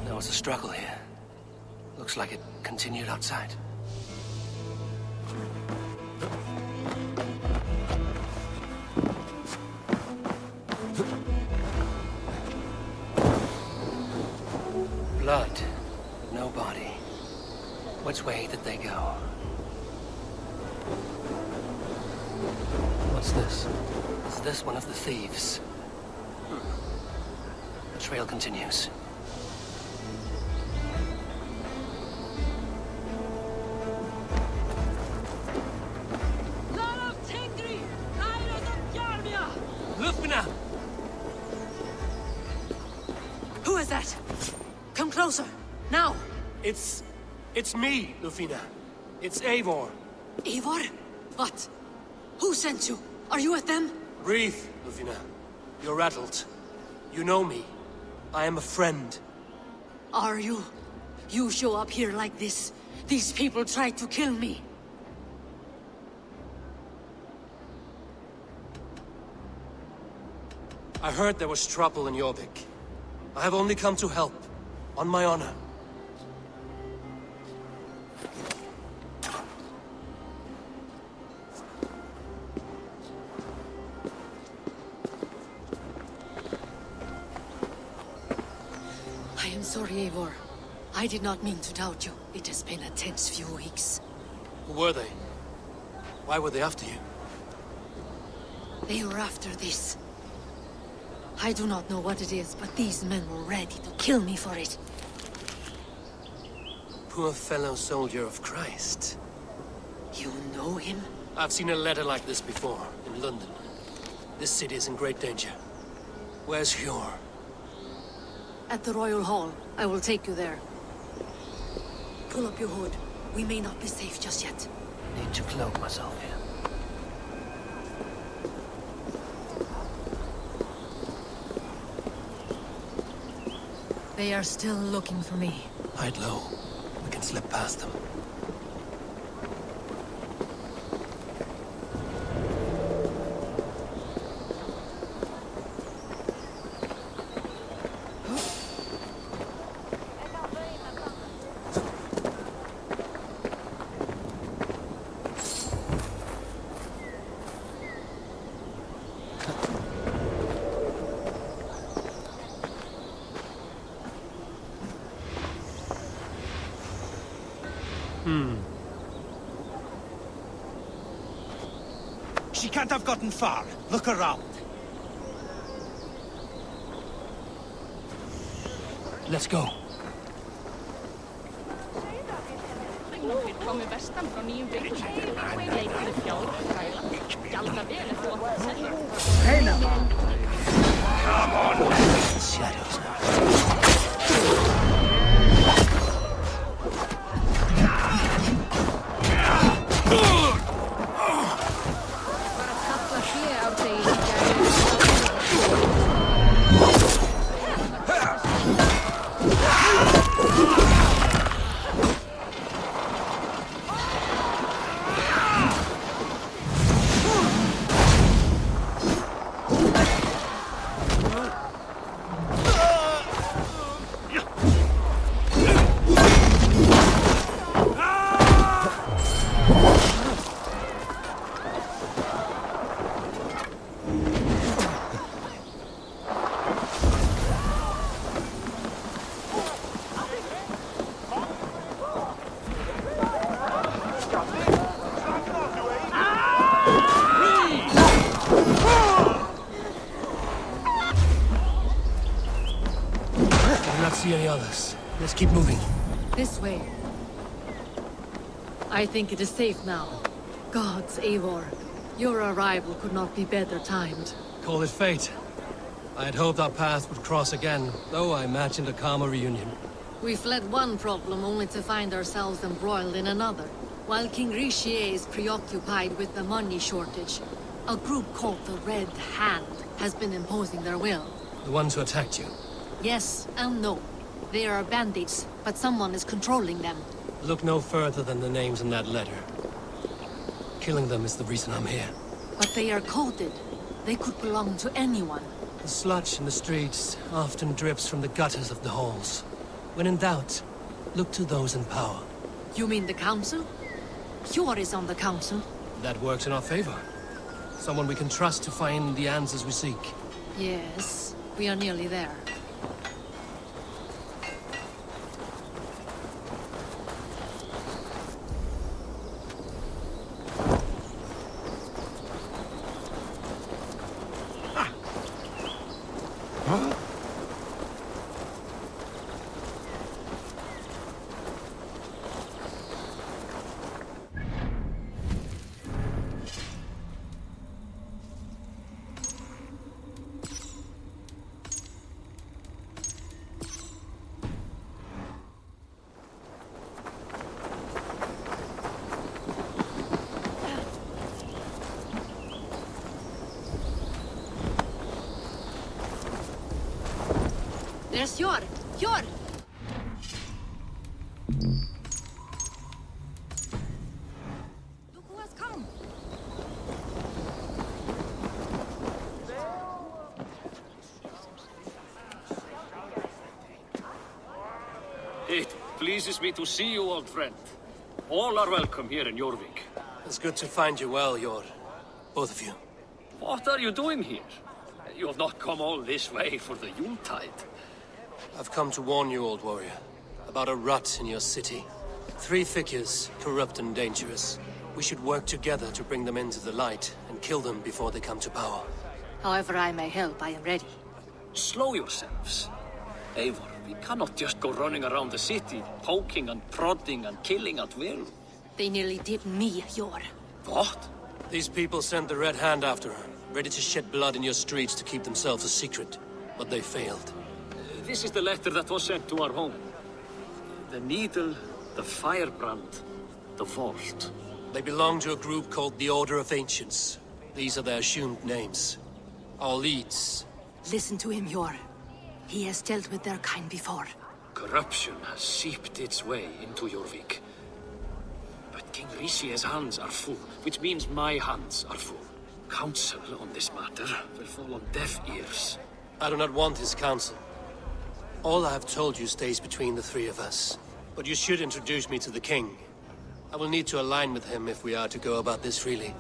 There was a struggle here. Looks like it continued outside. Blood, but no body. Which way did they go? What's this? Is this one of the thieves? The trail continues. Lufna! Who is that? Come closer, now! It's me, Lufina. It's Eivor. Eivor? What? Who sent you? Are you with them? Breathe, Lufina. You're rattled. You know me. I am a friend. Are you? You show up here like this. These people tried to kill me. I heard there was trouble in Jorvik. I have only come to help, on my honor. I am sorry, Eivor. I did not mean to doubt you. It has been a tense few weeks. Who were they? Why were they after you? They were after this. I do not know what it is, but these men were ready to kill me for it. Poor fellow soldier of Christ. You know him? I've seen a letter like this before, in London. This city is in great danger. Where's Hjor? At the Royal Hall. I will take you there. Pull up your hood. We may not be safe just yet. Need to cloak myself here. They are still looking for me. Hide low. We can slip past them. She can't have gotten far. Look around. Let's go. Kommer västan från nio byggnader. Letar fjällträd. Galtar vel efter vad som säger. Hey now. Come on. Shadows now. See any others. Let's keep moving. This way. I think it is safe now. Gods, Eivor. Your arrival could not be better timed. Call it fate. I had hoped our paths would cross again, though I imagined a calmer reunion. We fled one problem only to find ourselves embroiled in another. While King Richier is preoccupied with the money shortage, a group called the Red Hand has been imposing their will. The ones who attacked you? Yes and no. They are bandits, but someone is controlling them. Look no further than the names in that letter. Killing them is the reason I'm here. But they are coded. They could belong to anyone. The sludge in the streets often drips from the gutters of the halls. When in doubt, look to those in power. You mean the council? Hjor is on the council. That works in our favor. Someone we can trust to find the answers we seek. Yes, we are nearly there. There's Hjor! Hjor! Look who has come! pleases me to see you, old friend. All are welcome here in Jorvik. It's good to find you well, Jor. Both of you. What are you doing here? You have not come all this way for the Yuletide. I've come to warn you, old warrior, about a rot in your city. 3 figures, corrupt and dangerous. We should work together to bring them into the light and kill them before they come to power. However I may help, I am ready. Slow yourselves. Eivor, we cannot just go running around the city, poking and prodding and killing at will. They nearly did me, Jor. What? These people sent the Red Hand after her, ready to shed blood in your streets to keep themselves a secret. But they failed. This is the letter that was sent to our home. The needle, the firebrand, the vault. They belong to a group called the Order of Ancients. These are their assumed names. Our leads. Listen to him, Jor. He has dealt with their kind before. Corruption has seeped its way into Jorvik. But King Rishie's hands are full, which means my hands are full. Counsel on this matter will fall on deaf ears. I do not want his counsel. All I have told you stays between the 3 of us. But you should introduce me to the king. I will need to align with him if we are to go about this freely.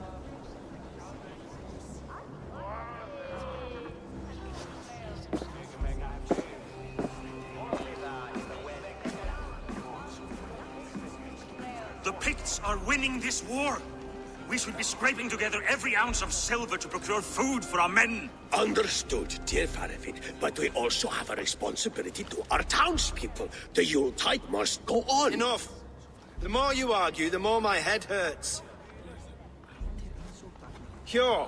The Picts are winning this war. We should be scraping together every ounce of silver to procure food for our men. Understood, dear Faravid, but we also have a responsibility to our townspeople. The Yuletide must go on. Enough! The more you argue, the more my head hurts. Cure,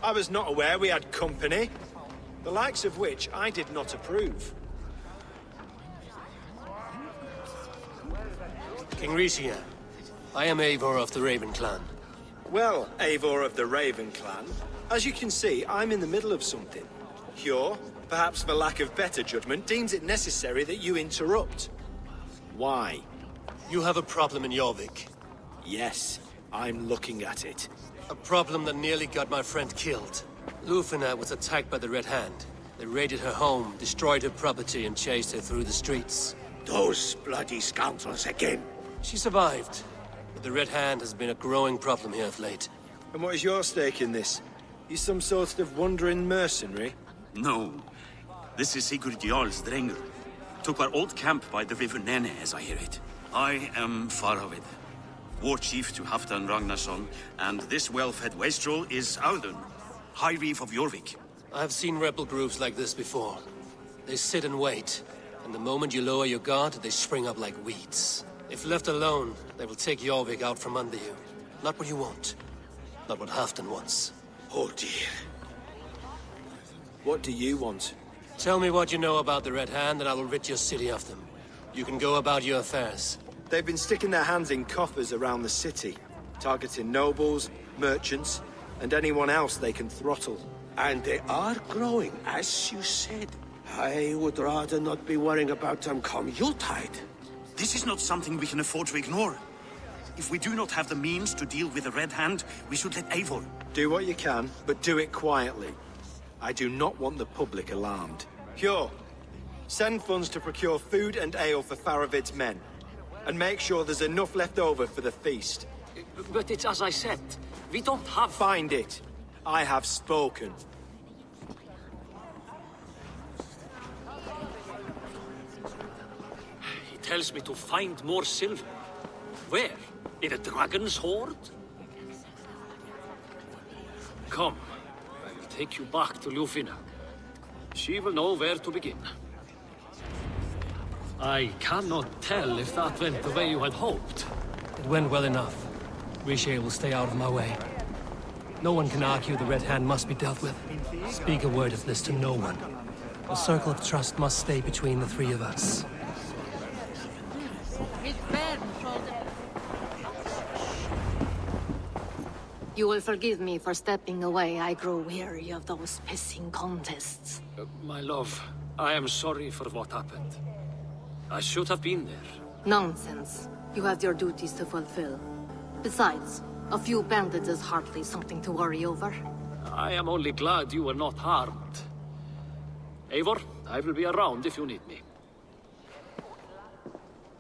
I was not aware we had company, the likes of which I did not approve. King Rishia, I am Eivor of the Raven Clan. Well, Eivor of the Raven Clan, as you can see, I'm in the middle of something. Cure, perhaps for lack of better judgment, deems it necessary that you interrupt. Why? You have a problem in Jorvik. Yes, I'm looking at it. A problem that nearly got my friend killed. Lufina was attacked by the Red Hand. They raided her home, destroyed her property, and chased her through the streets. Those bloody scoundrels again. She survived, but the Red Hand has been a growing problem here of late. And what is your stake in this? You some sort of wandering mercenary? No. This is Sigurd Jarl's Drenger. Took our old camp by the river Nene, as I hear it. I am Faravid, war chief to Halfdan Ragnarsson, and this well-fed wastrel is Audun, High Reeve of Jorvik. I have seen rebel groups like this before. They sit and wait, and the moment you lower your guard, they spring up like weeds. If left alone, they will take Jorvik out from under you. Not what you want. Not what Halfdan wants. Oh dear. What do you want? Tell me what you know about the Red Hand, and I will rid your city of them. You can go about your affairs. They've been sticking their hands in coffers around the city, targeting nobles, merchants, and anyone else they can throttle. And they are growing, as you said. I would rather not be worrying about them come Yuletide. This is not something we can afford to ignore. If we do not have the means to deal with the Red Hand, we should let Eivor. Do what you can, but do it quietly. I do not want the public alarmed. Cure, send funds to procure food and ale for Faravid's men. And make sure there's enough left over for the feast. But it's as I said, we don't have... Find it. I have spoken. He tells me to find more silver. Where? In a dragon's hoard? Come, I will take you back to Lufina. She will know where to begin. I cannot tell if that went the way you had hoped. It went well enough. Riche will stay out of my way. No one can argue the Red Hand must be dealt with. Speak a word of this to no one. A circle of trust must stay between the 3 of us. You will forgive me for stepping away. I grow weary of those pissing contests. My love, I am sorry for what happened. I should have been there. Nonsense. You have your duties to fulfill. Besides, a few bandits is hardly something to worry over. I am only glad you were not harmed. Eivor, I will be around if you need me.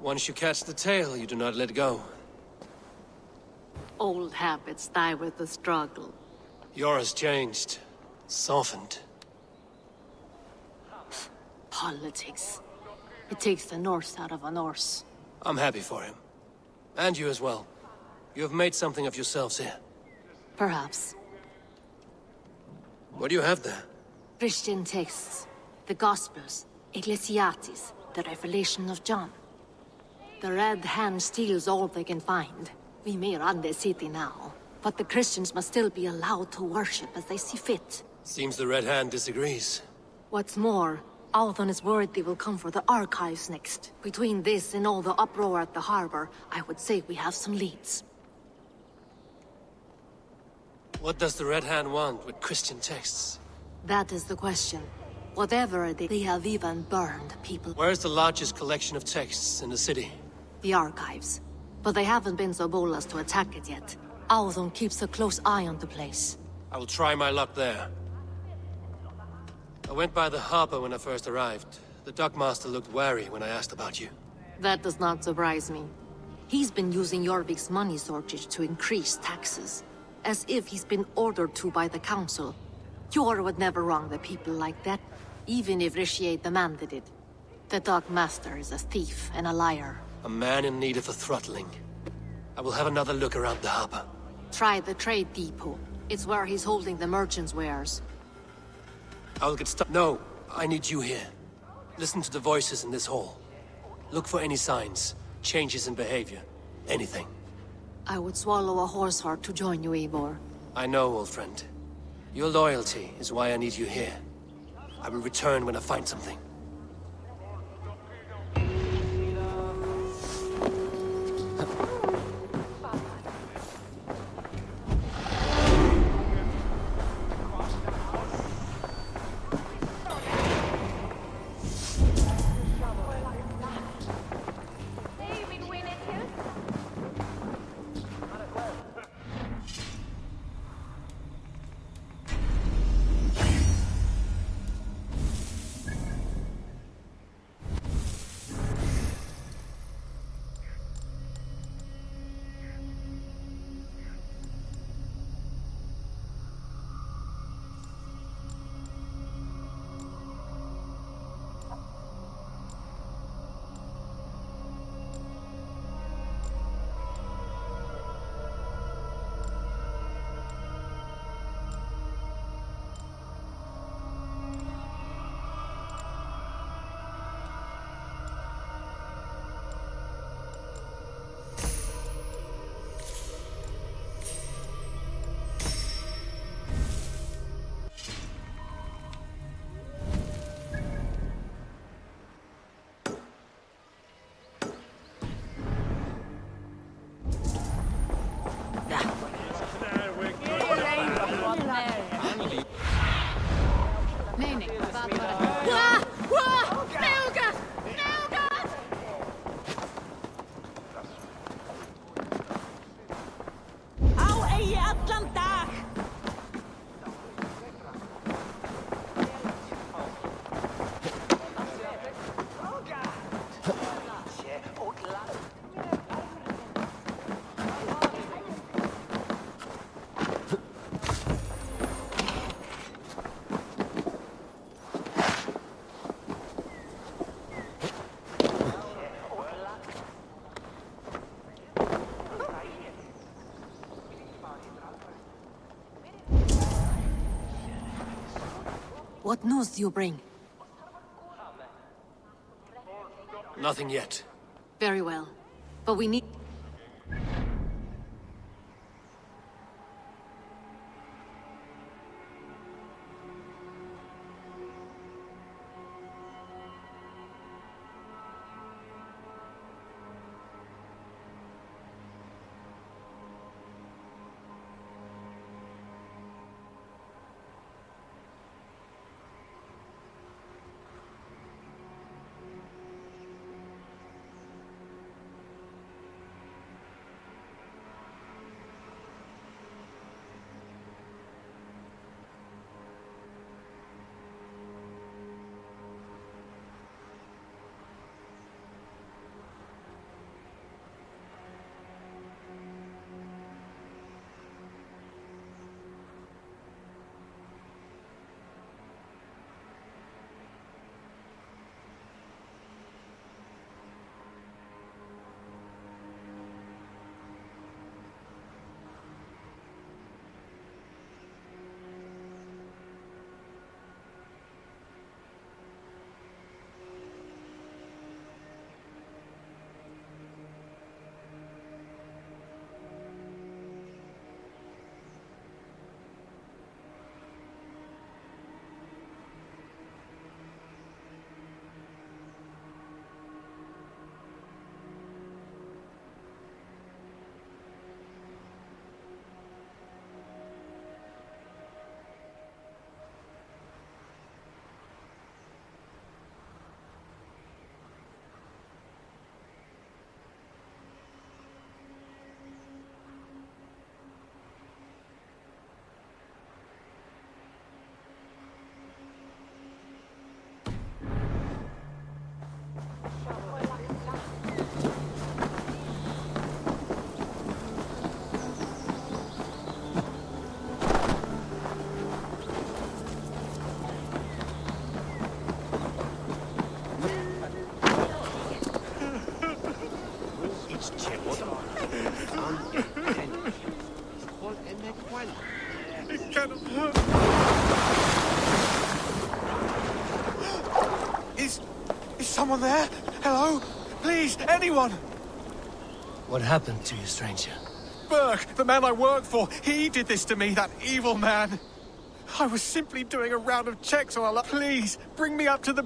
Once you catch the tail, you do not let go. Old habits die with the struggle. Yours changed. Softened. Politics. It takes the Norse out of a Norse. I'm happy for him. And you as well. You have made something of yourselves here. Perhaps. What do you have there? Christian texts. The Gospels. Ecclesiastes. The Revelation of John. The Red Hand steals all they can find. We may run the city now, but the Christians must still be allowed to worship as they see fit. Seems the Red Hand disagrees. What's more, Althon is worried they will come for the archives next. Between this and all the uproar at the harbor, I would say we have some leads. What does the Red Hand want with Christian texts? That is the question. Whatever it is, they have even burned people. Where's the largest collection of texts in the city? The archives. But they haven't been so bold as to attack it yet. Althon keeps a close eye on the place. I will try my luck there. I went by the harbor when I first arrived. The dockmaster looked wary when I asked about you. That does not surprise me. He's been using Jorvik's money shortage to increase taxes. As if he's been ordered to by the council. Jor would never wrong the people like that, even if Richier demanded it. The dockmaster is a thief and a liar. A man in need of a throttling. I will have another look around the harbor. Try the trade depot. It's where he's holding the merchants' wares. I will get stuck. No, I need you here. Listen to the voices in this hall. Look for any signs, changes in behavior, anything. I would swallow a horse heart to join you, Eivor. I know, old friend. Your loyalty is why I need you here. I will return when I find something. What news do you bring? Nothing yet. Very well. But we need... Someone there? Hello? Please, anyone! What happened to you, stranger? Burke, the man I work for, he did this to me, that evil man. I was simply doing a round of checks on our... Please, bring me up to the...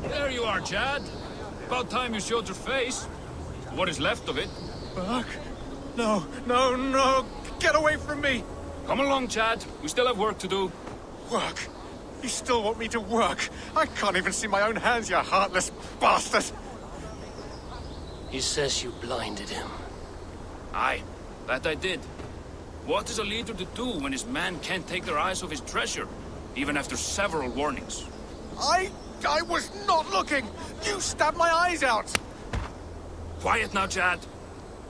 There you are, Chad. About time you showed your face. What is left of it? Burke? No, no, no! Get away from me! Come along, Chad. We still have work to do. Work? You still want me to work? I can't even see my own hands, you heartless bastard! He says you blinded him. Aye, that I did. What is a leader to do when his men can't take their eyes off his treasure, even after several warnings? I was not looking! You stabbed my eyes out! Quiet now, Chad.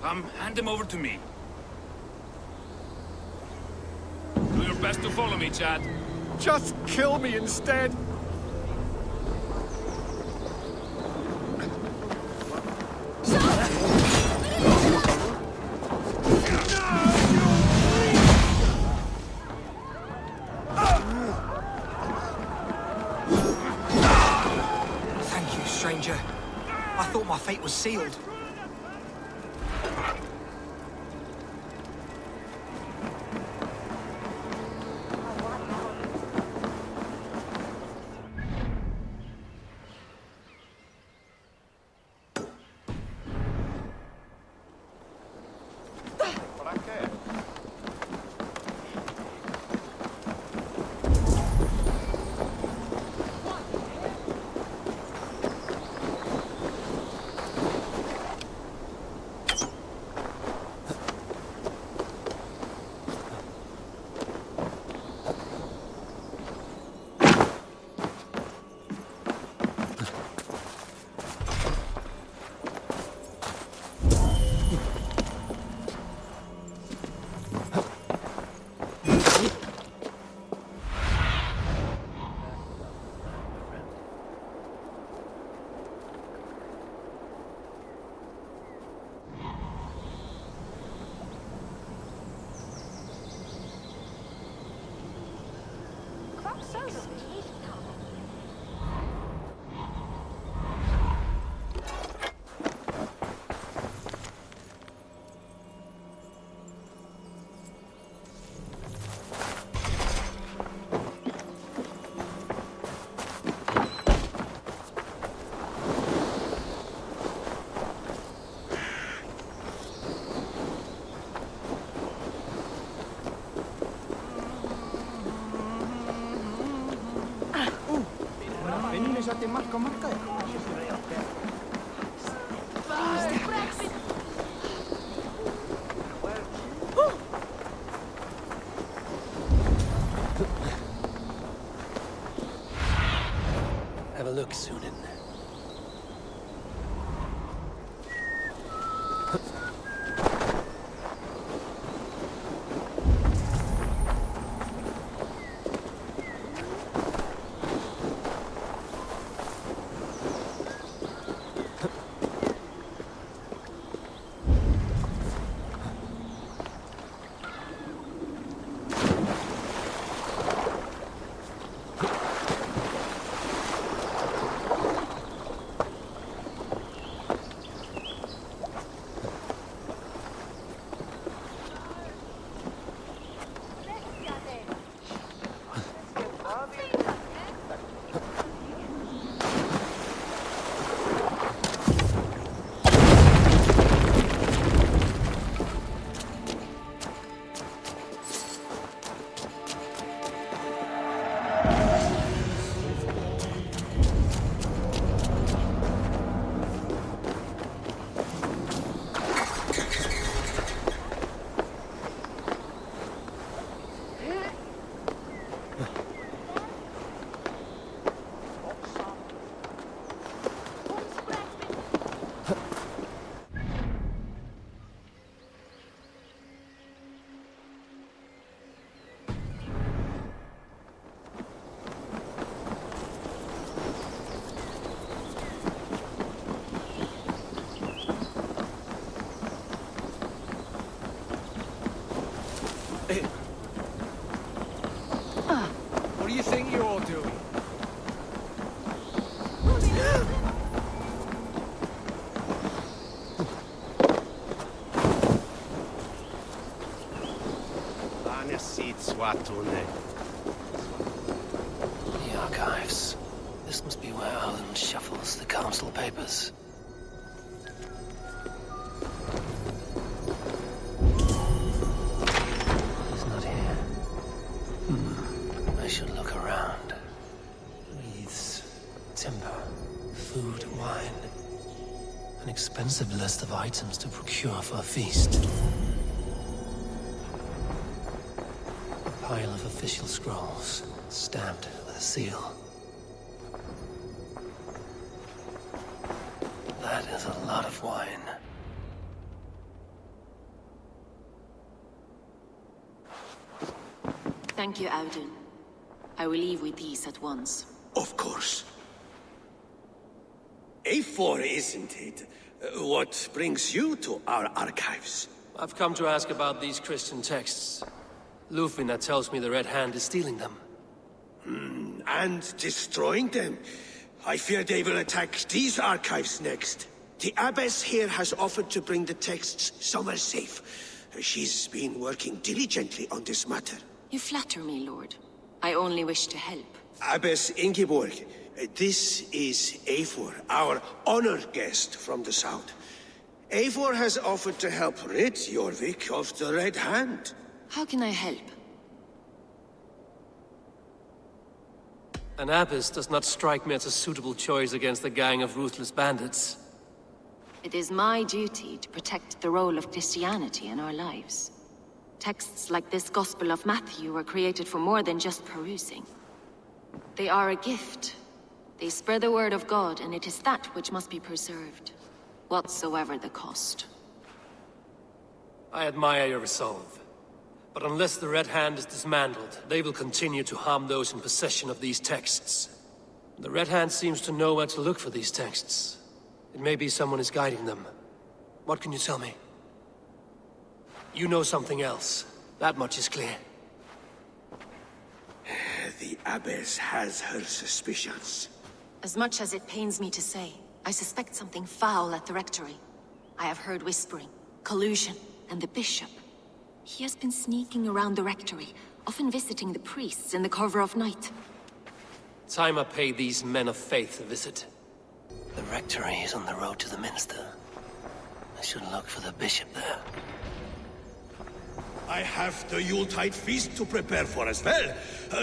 Hand him over to me. Do your best to follow me, Chad. Just kill me instead! Thank you, stranger. I thought my fate was sealed. saatiin markka ja... Have a look, Sunan. What do you think you're all doing? The archives. This must be where Alan shuffles the council papers. He's not here. I should look around. Wreaths, timber, food, wine. An expensive list of items to procure for a feast. A pile of official scrolls, stamped with a seal. That is a lot of wine. Thank you, Audun. I will leave with these at once. Of course. A4, isn't it? What brings you to our archives? I've come to ask about these Christian texts. Lufina tells me the Red Hand is stealing them. And destroying them? I fear they will attack these archives next. The Abbess here has offered to bring the texts somewhere safe. She's been working diligently on this matter. You flatter me, Lord. I only wish to help. Abbess Ingeborg, this is Eivor, our honored guest from the south. Eivor has offered to help rid Jorvik of the Red Hand. How can I help? An abbess does not strike me as a suitable choice against a gang of ruthless bandits. It is my duty to protect the role of Christianity in our lives. Texts like this Gospel of Matthew were created for more than just perusing. They are a gift. They spread the word of God, and it is that which must be preserved, whatsoever the cost. I admire your resolve. But unless the Red Hand is dismantled, they will continue to harm those in possession of these texts. The Red Hand seems to know where to look for these texts. It may be someone is guiding them. What can you tell me? You know something else. That much is clear. The Abbess has her suspicions. As much as it pains me to say, I suspect something foul at the rectory. I have heard whispering, collusion, and the bishop. He has been sneaking around the rectory, often visiting the priests in the cover of night. Time I pay these men of faith a visit. The rectory is on the road to the minster. I should look for the bishop there. I have the Yuletide feast to prepare for as well.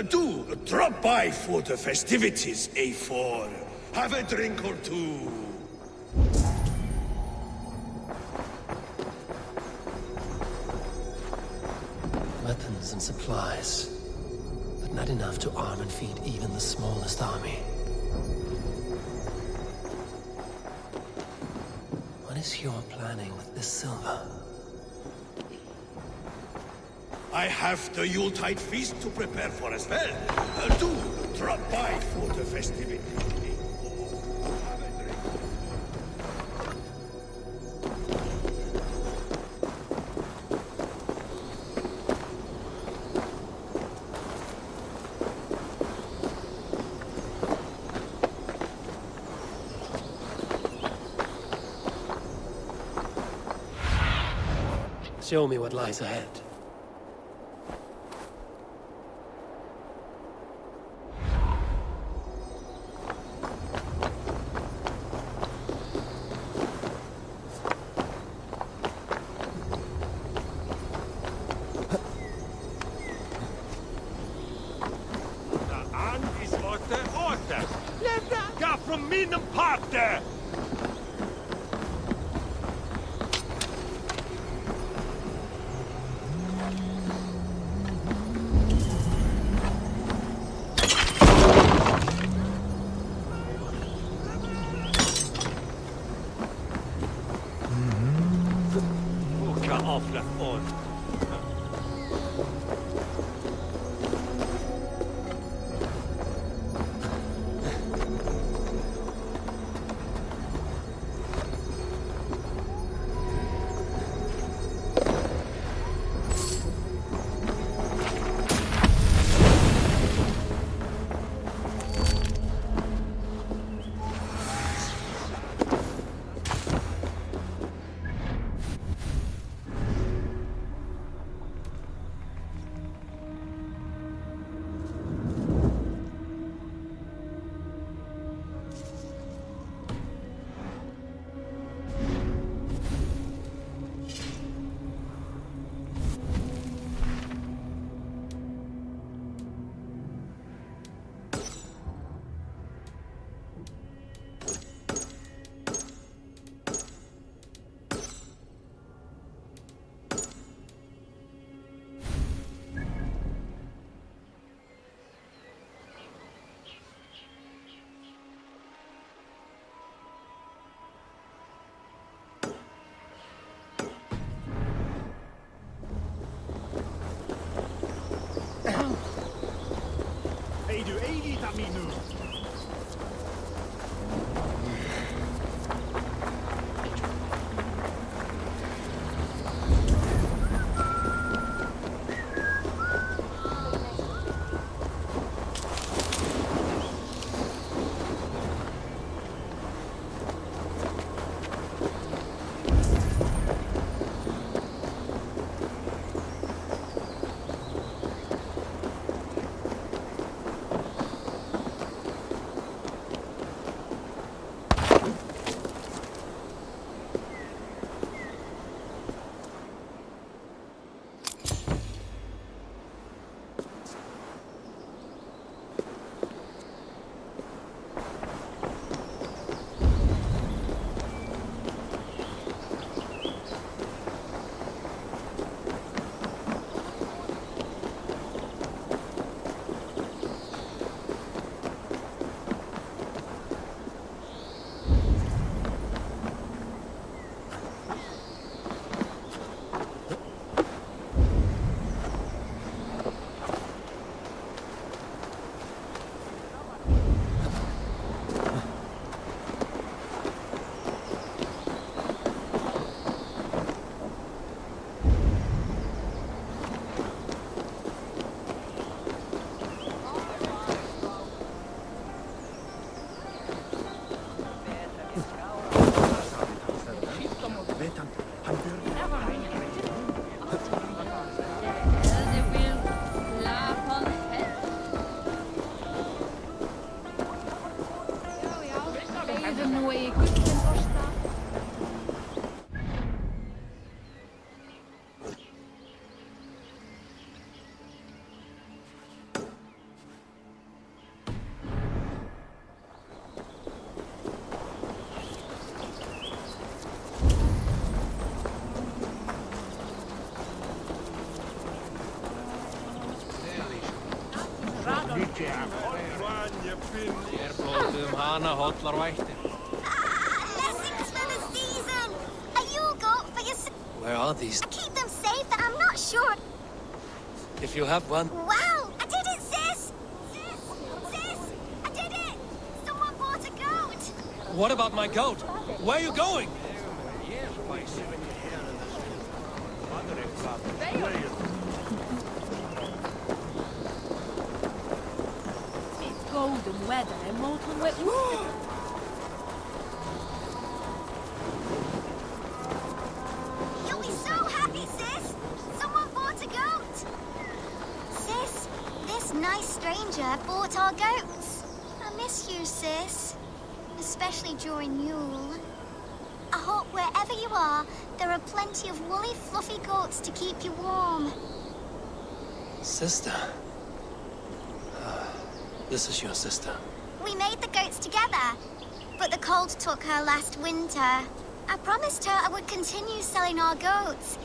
Do drop by for the festivities, A4. Have a drink or two. Weapons and supplies, but not enough to arm and feed even the smallest army. What is your planning with this silver? I have the Yuletide feast to prepare for as well. Do drop by for the festivities. Show me what lies ahead. hana hollar vættir. Blessings for the season! Are you a goat for your... Where are these? I keep them safe, but I'm not sure. If you have one... Wow! I did it, sis! Sis! I did it! Someone bought a goat! What about my goat? Where are you going? It's golden weather and molten wet water. You'll be so happy, sis! Someone bought a goat! Sis, this nice stranger bought our goats. I miss you, sis. Especially during Yule. I hope wherever you are, there are plenty of woolly, fluffy goats to keep you warm. Sister. This is your sister. We made the goats together, but the cold took her last winter. I promised her I would continue selling our goats.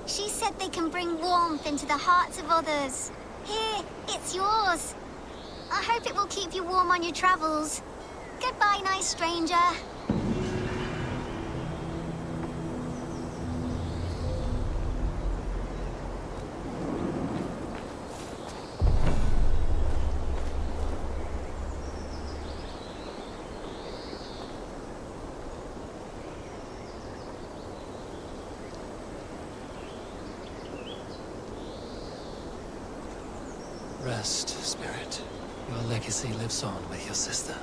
She said they can bring warmth into the hearts of others. Here, it's yours. I hope it will keep you warm on your travels. Goodbye, nice stranger. Rest, spirit. Your legacy lives on with your sister.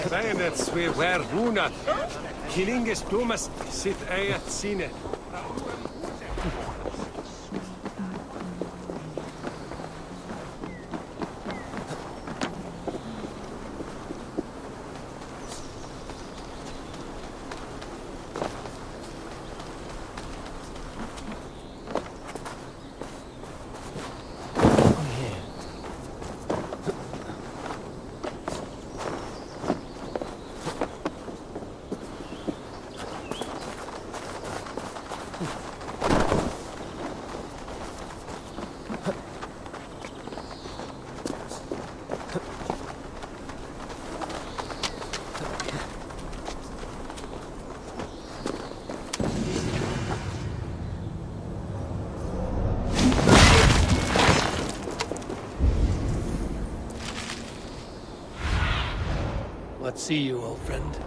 Sägenet swe wär runa. Killinges Thomas sit äjät sinne. What see you, old friend?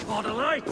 For the light!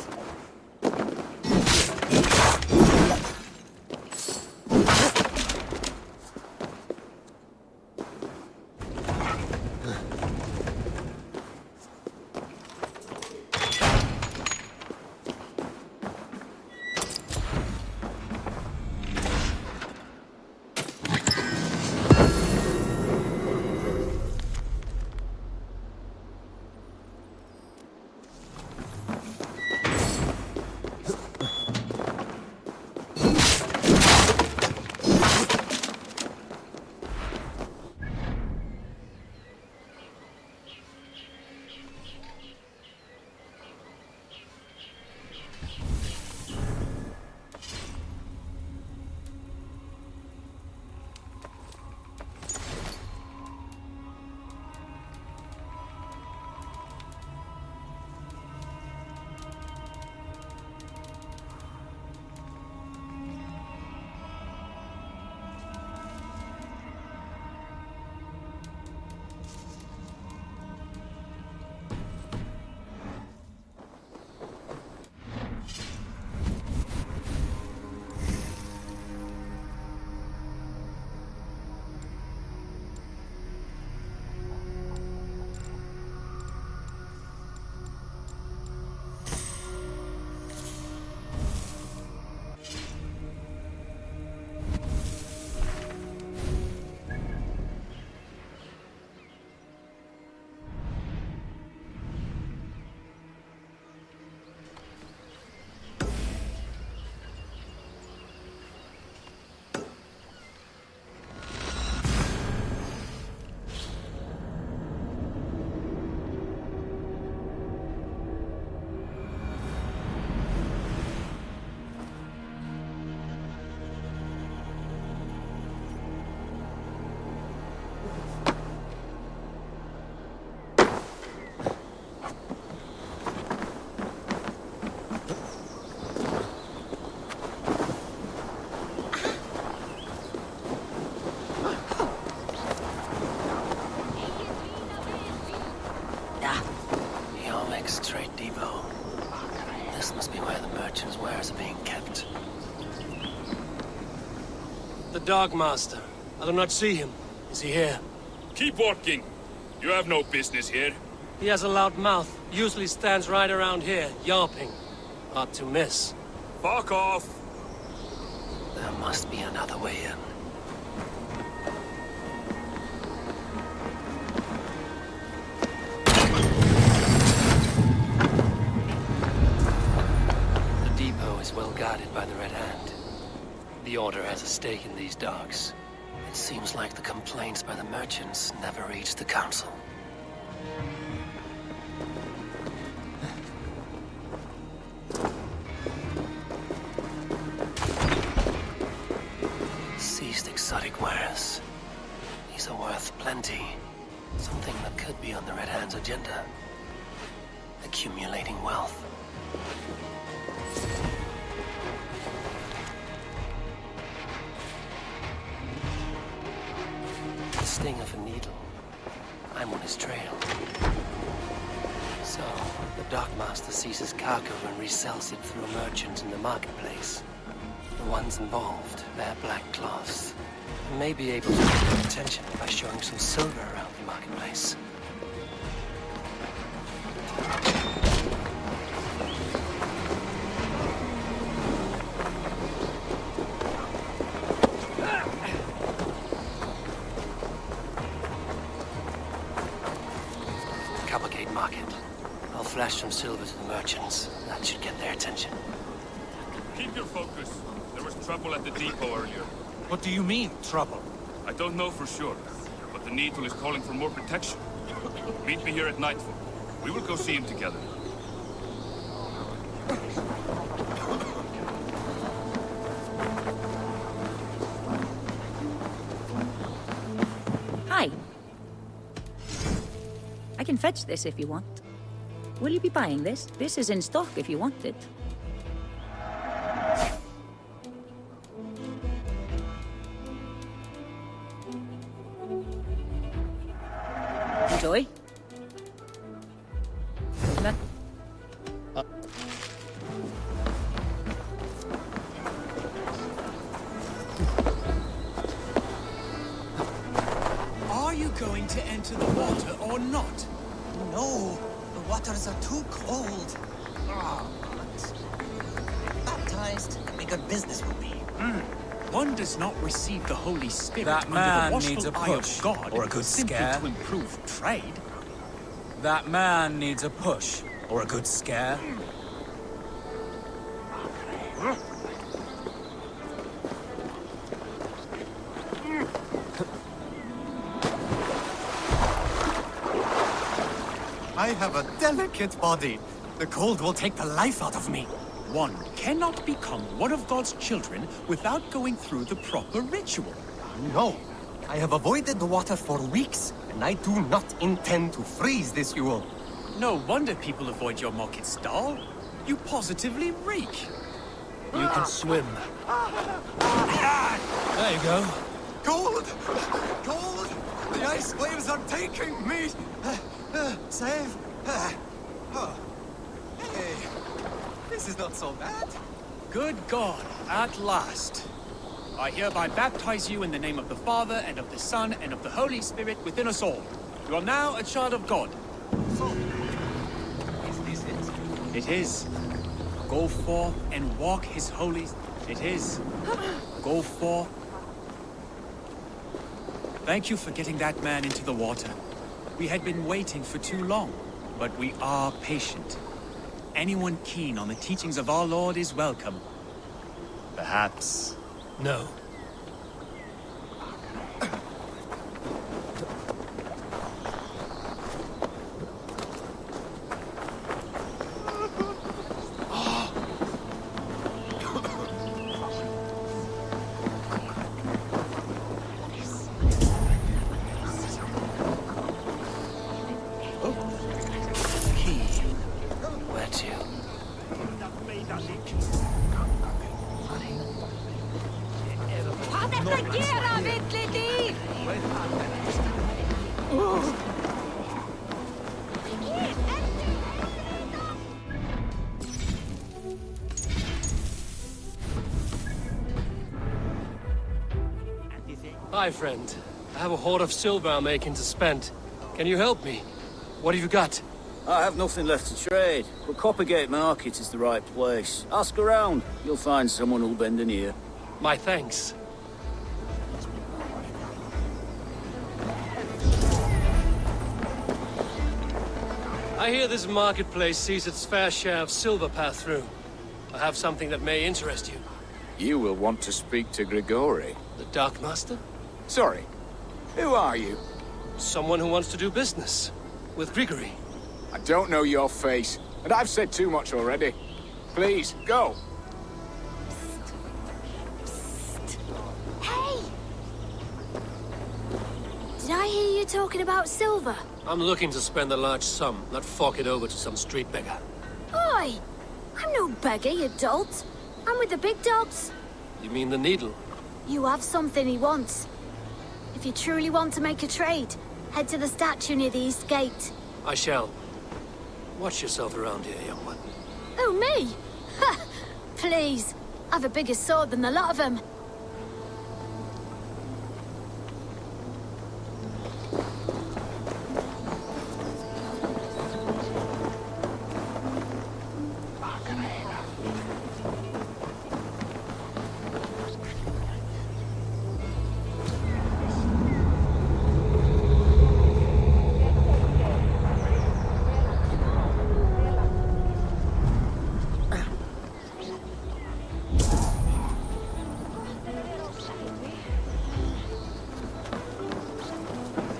Dark Master. I do not see him. Is he here? Keep walking. You have no business here. He has a loud mouth. Usually stands right around here, yelping. Hard to miss. Fuck off! There must be another way in. The depot is well guarded by the Red Hand. The Order has a stake in these docks. It seems like the complaints by the merchants never reached the Council. Seized exotic wares. These are worth plenty. Something that could be on the Red Hand's agenda. Accumulating wealth. The sting of a needle. I'm on his trail. So, the Dockmaster seizes cargo and resells it through a merchant in the marketplace. The ones involved wear black cloths. They may be able to get their attention by showing some silver around the marketplace. Coppergate Market. I'll flash some silver to the merchants. That should get their attention. Keep your focus. There was trouble at the depot earlier. What do you mean, trouble? I don't know for sure, but the Needle is calling for more protection. Meet me here at nightfall. We will go see him together. Hi. I can fetch this if you want. Will you be buying this? This is in stock if you want it. Enjoy. Are you going to enter the water or not? No, the waters are too cold. But baptized, a bigger business will be. One does not receive the Holy Spirit That under man the watchful needs a eye push of God or a good simply scare. to improve trade. That man needs a push or a good scare. I have a delicate body. The cold will take the life out of me. One cannot become one of God's children without going through the proper ritual. No, I have avoided the water for weeks, and I do not intend to freeze this Yule. No wonder people avoid your market stall. You positively reek. You can swim. There you go. Cold! Cold! The ice waves are taking me! Save! Oh. Hey, this is not so bad. Good God, at last. I hereby baptize you in the name of the Father, and of the Son, and of the Holy Spirit within us all. You are now a child of God. So, is this it? It is. Go forth and walk his holy... It is. Go forth. Thank you for getting that man into the water. We had been waiting for too long, but we are patient. Anyone keen on the teachings of our Lord is welcome. Perhaps... No. Hi, friend. I have a hoard of silver I'm making to spend. Can you help me? What have you got? I have nothing left to trade, but Coppergate Market is the right place. Ask around. You'll find someone who'll bend an ear. My thanks. I hear this marketplace sees its fair share of silver pass through. I have something that may interest you. You will want to speak to Grigori. The Dark Master? Sorry. Who are you? Someone who wants to do business. With Grigori. I don't know your face, and I've said too much already. Please, go. Hey! Did I hear you talking about silver? I'm looking to spend a large sum, not fork it over to some street beggar. Oi! I'm no beggar, you dolt. I'm with the big dogs. You mean the needle? You have something he wants. If you truly want to make a trade, head to the statue near the east gate. I shall. Watch yourself around here, young one. Oh, me? Ha! Please. I've a bigger sword than the lot of them.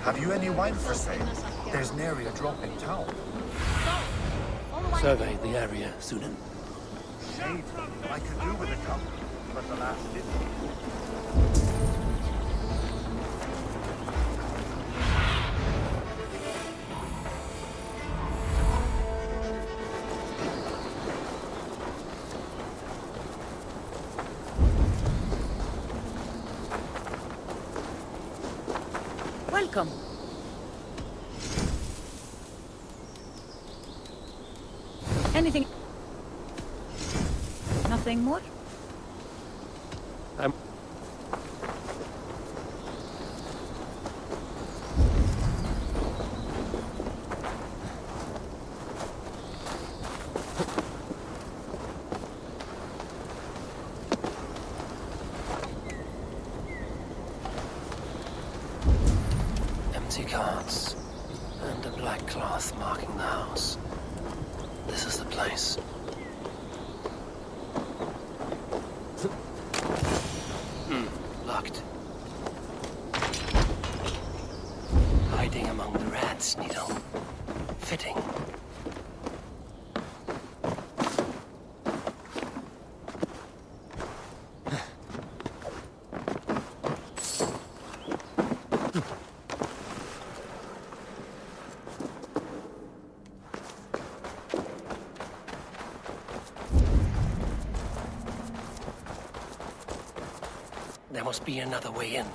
Have you any wine for sale? There's nary a drop in town. Survey the area, Sunan. Shade, I could do with a cup, but the last didn't. Welcome. Anything? Nothing more? Empty carts and a black cloth marking the house. This is the place. Locked. Hiding among the rats, Needle. Fitting. There must be another way in.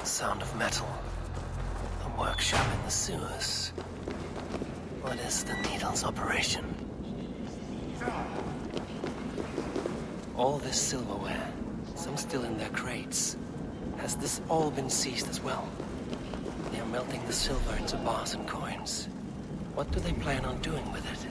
Sound of metal. A workshop in the sewers. What is the Needle's operation? All this silverware, some still in their crates. Has this all been seized as well? They are melting the silver into bars and coins. What do they plan on doing with it?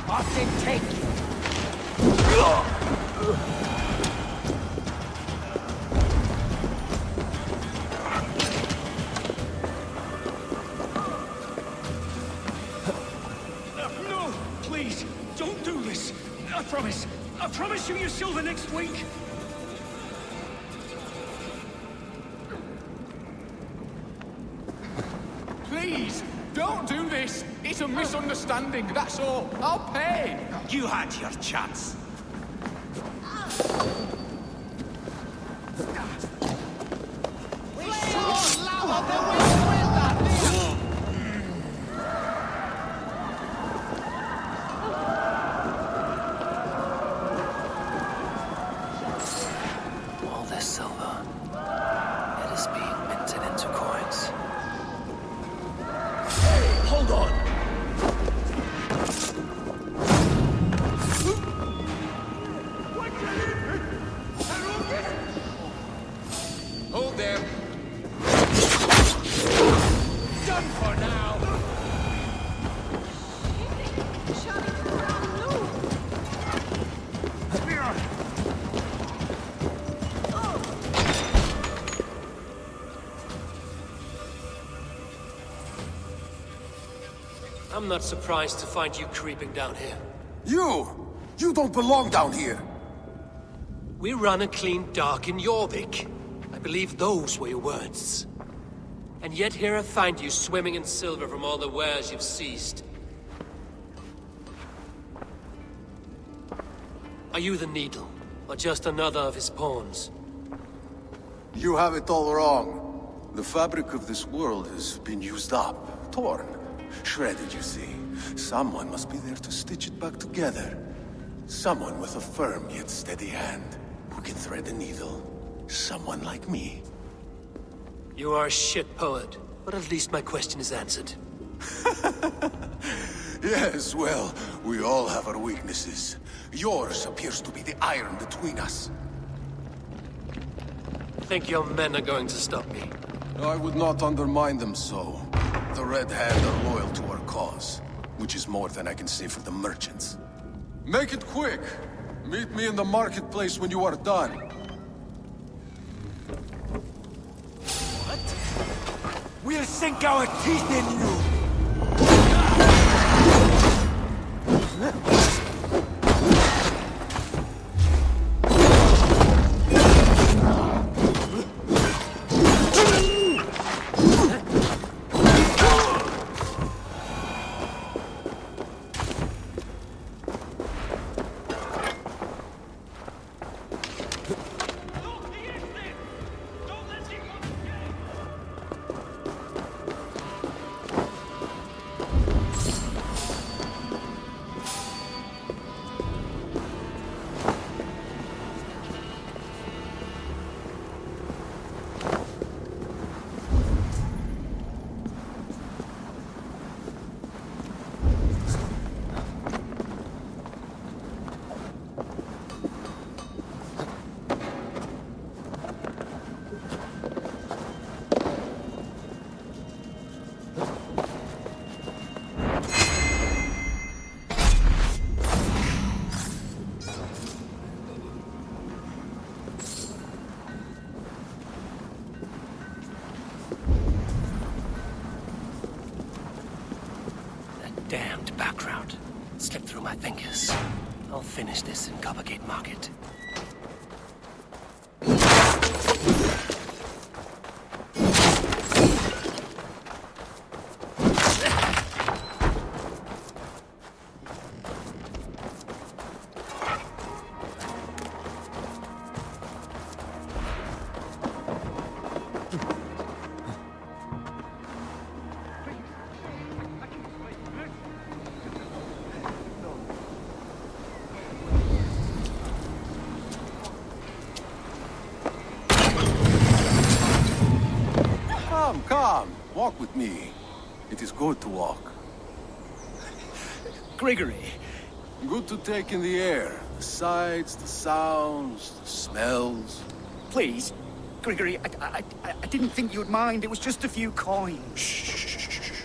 Off they take. No! Please, don't do this! I promise you your silver next week! Please, don't do this. It's a misunderstanding, that's all. I'll pay. You had your chance. All this silver, it is being minted into coins. Hey, hold on! Hold them. Done for now! I'm not surprised to find you creeping down here. You don't belong down here! We run a clean dock in Jorvik. I believe those were your words. And yet here I find you swimming in silver from all the wares you've seized. Are you the Needle, or just another of his pawns? You have it all wrong. The fabric of this world has been used up, torn, shredded, you see. Someone must be there to stitch it back together. Someone with a firm yet steady hand, who can thread a needle. Someone like me. You are a shit poet, but at least my question is answered. Yes, well, we all have our weaknesses. Yours appears to be the iron between us. Think your men are going to stop me? I would not undermine them so. The Red Hand are loyal to our cause, which is more than I can say for the merchants. Make it quick! Meet me in the marketplace when you are done. We'll sink our teeth in you! Damned back route. Slipped through my fingers. I'll finish this in Coppergate Market. Come, walk with me. It is good to walk. Gregory. Good to take in the air. The sights, the sounds, the smells. Please, Gregory, I didn't think you'd mind. It was just a few coins. Shh.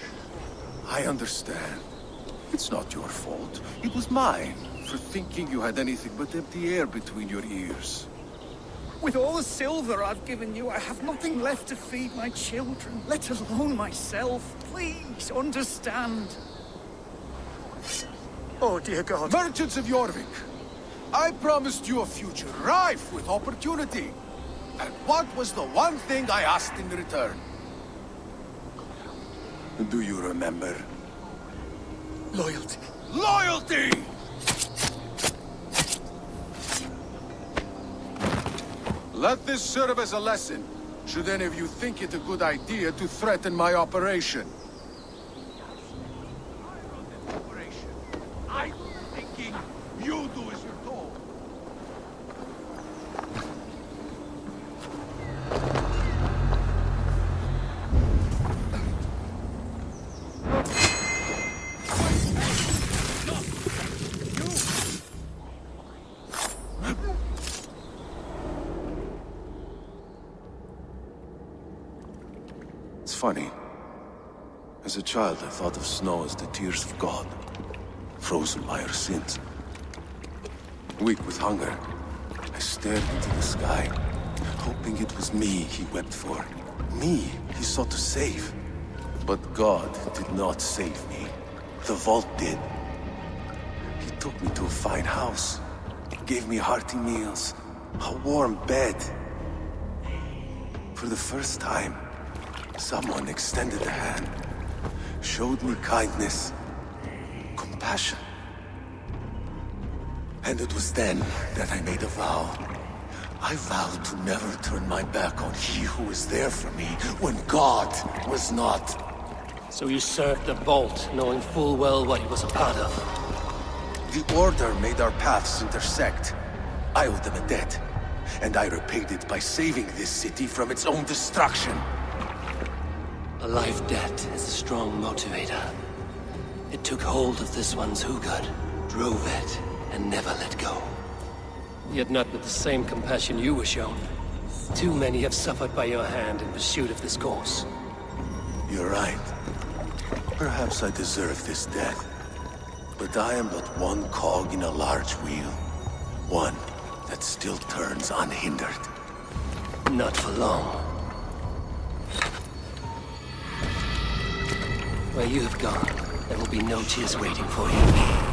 I understand. It's not your fault. It was mine, for thinking you had anything but empty air between your ears. With all the silver I've given you, I have nothing left to feed my children, let alone myself. Please, understand. Oh, dear God. Merchants of Jorvik, I promised you a future rife with opportunity. And what was the one thing I asked in return? Do you remember? Loyalty. Loyalty! Let this serve as a lesson, should any of you think it a good idea to threaten my operation. I'm thinking you do as you're told. It's funny. As a child, I thought of snow as the tears of God, frozen by our sins. Weak with hunger, I stared into the sky, hoping it was me he wept for. Me he sought to save. But God did not save me. The vault did. He took me to a fine house, gave me hearty meals, a warm bed. For the first time, someone extended a hand, showed me kindness, compassion. And it was then that I made a vow. I vowed to never turn my back on he who was there for me when God was not. So you served the Vault, knowing full well what he was a part of. The Order made our paths intersect. I owed them a debt, and I repaid it by saving this city from its own destruction. A life debt is a strong motivator. It took hold of this one's Hugad, drove it, and never let go. Yet not with the same compassion you were shown. Too many have suffered by your hand in pursuit of this course. You're right. Perhaps I deserve this death. But I am but one cog in a large wheel. One that still turns unhindered. Not for long. Where you have gone, there will be no tears waiting for you.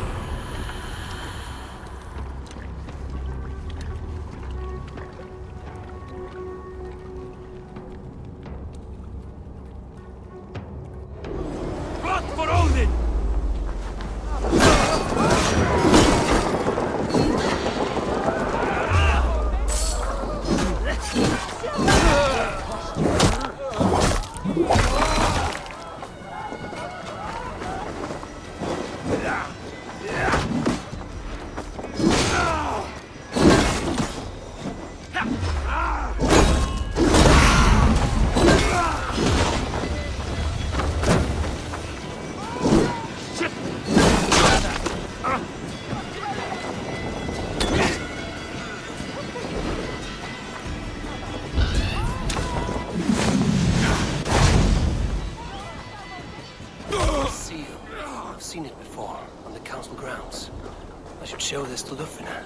Show this to Lufina.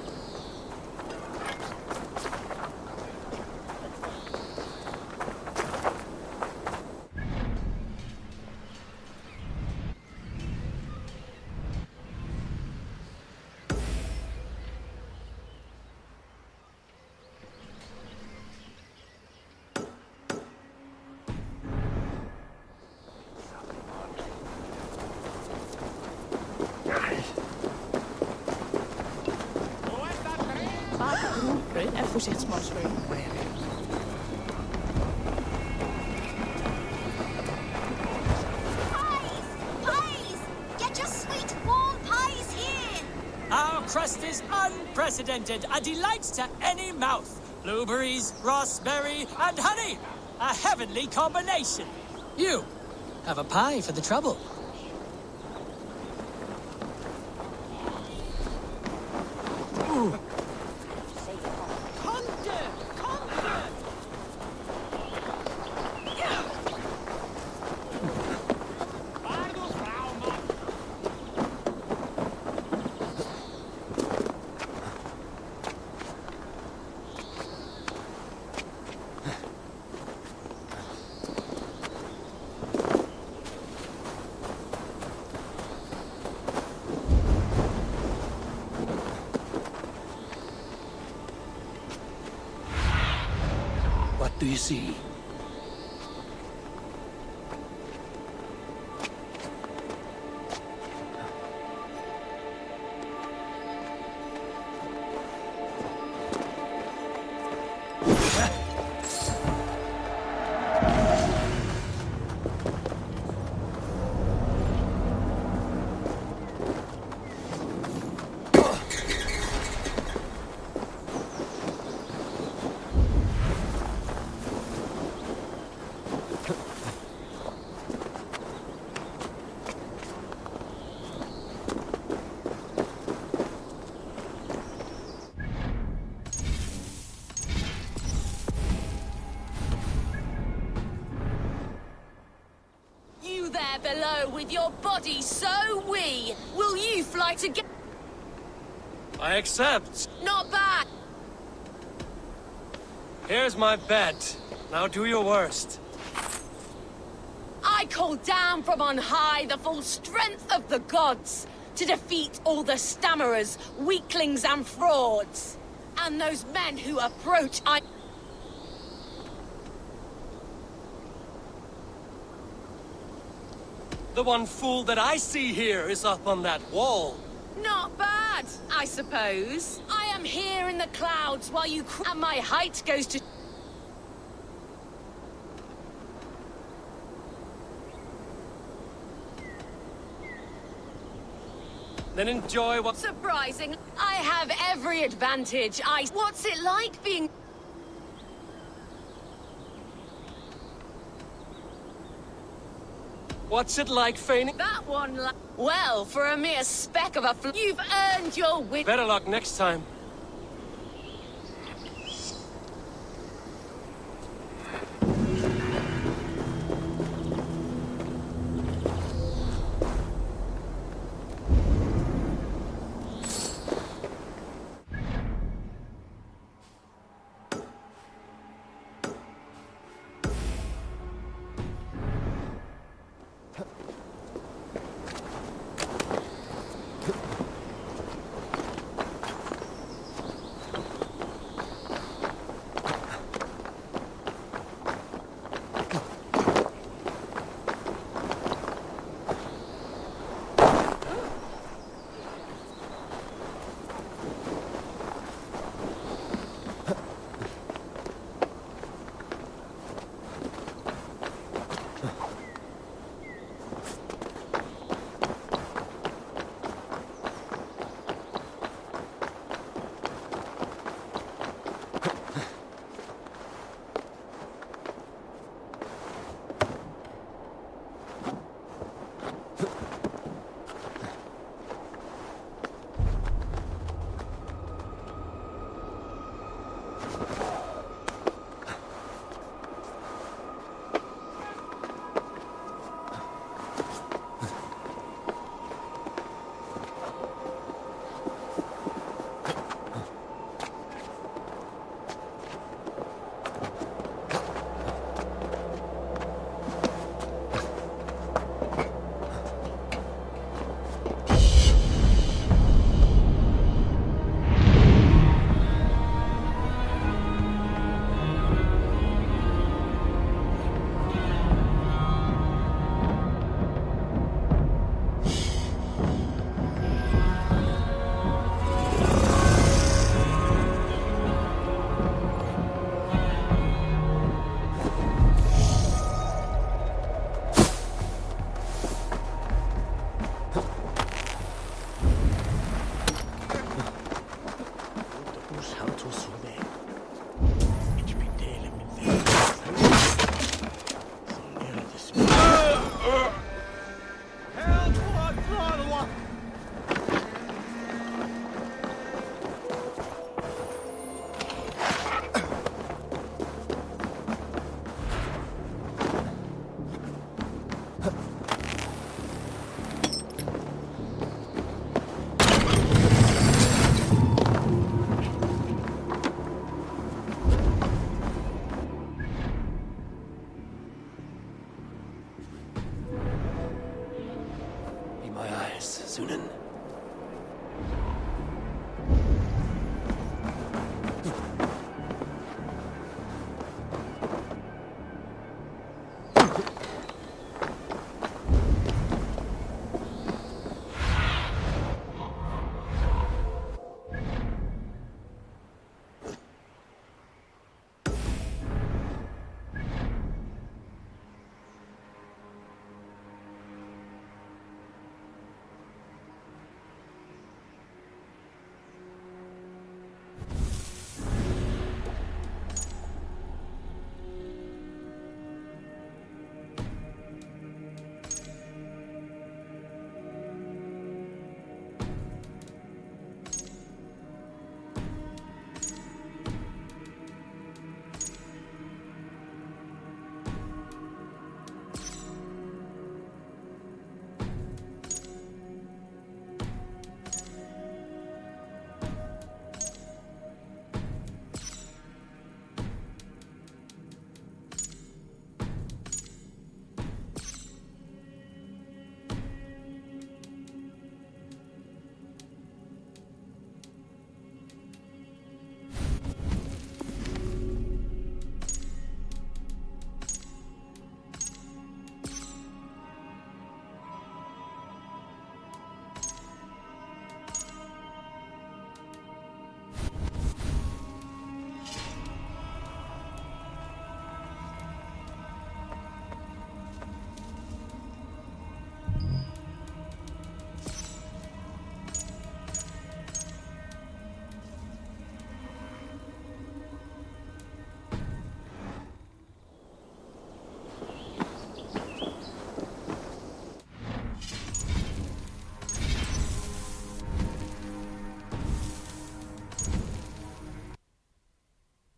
Voorzichtsmasker. Pies! Get your sweet warm pies here! Our crust is unprecedented, a delight to any mouth. Blueberries, raspberry, and honey. A heavenly combination. You have a pie for the trouble. Ooh. What do you see? there below with your body so wee. Will you fly together? I accept. Not bad. Here's my bet. Now do your worst. I call down from on high the full strength of the gods to defeat all the stammerers, weaklings and frauds. And those men who approach The one fool that I see here is up on that wall. Not bad, I suppose. I am here in the clouds while you and my height goes to... Then enjoy what... Surprising. I have every advantage. What's it like being... What's it like feigning? That one well, for a mere speck of a you've earned your win. Better luck next time. Be my eyes, Sunan.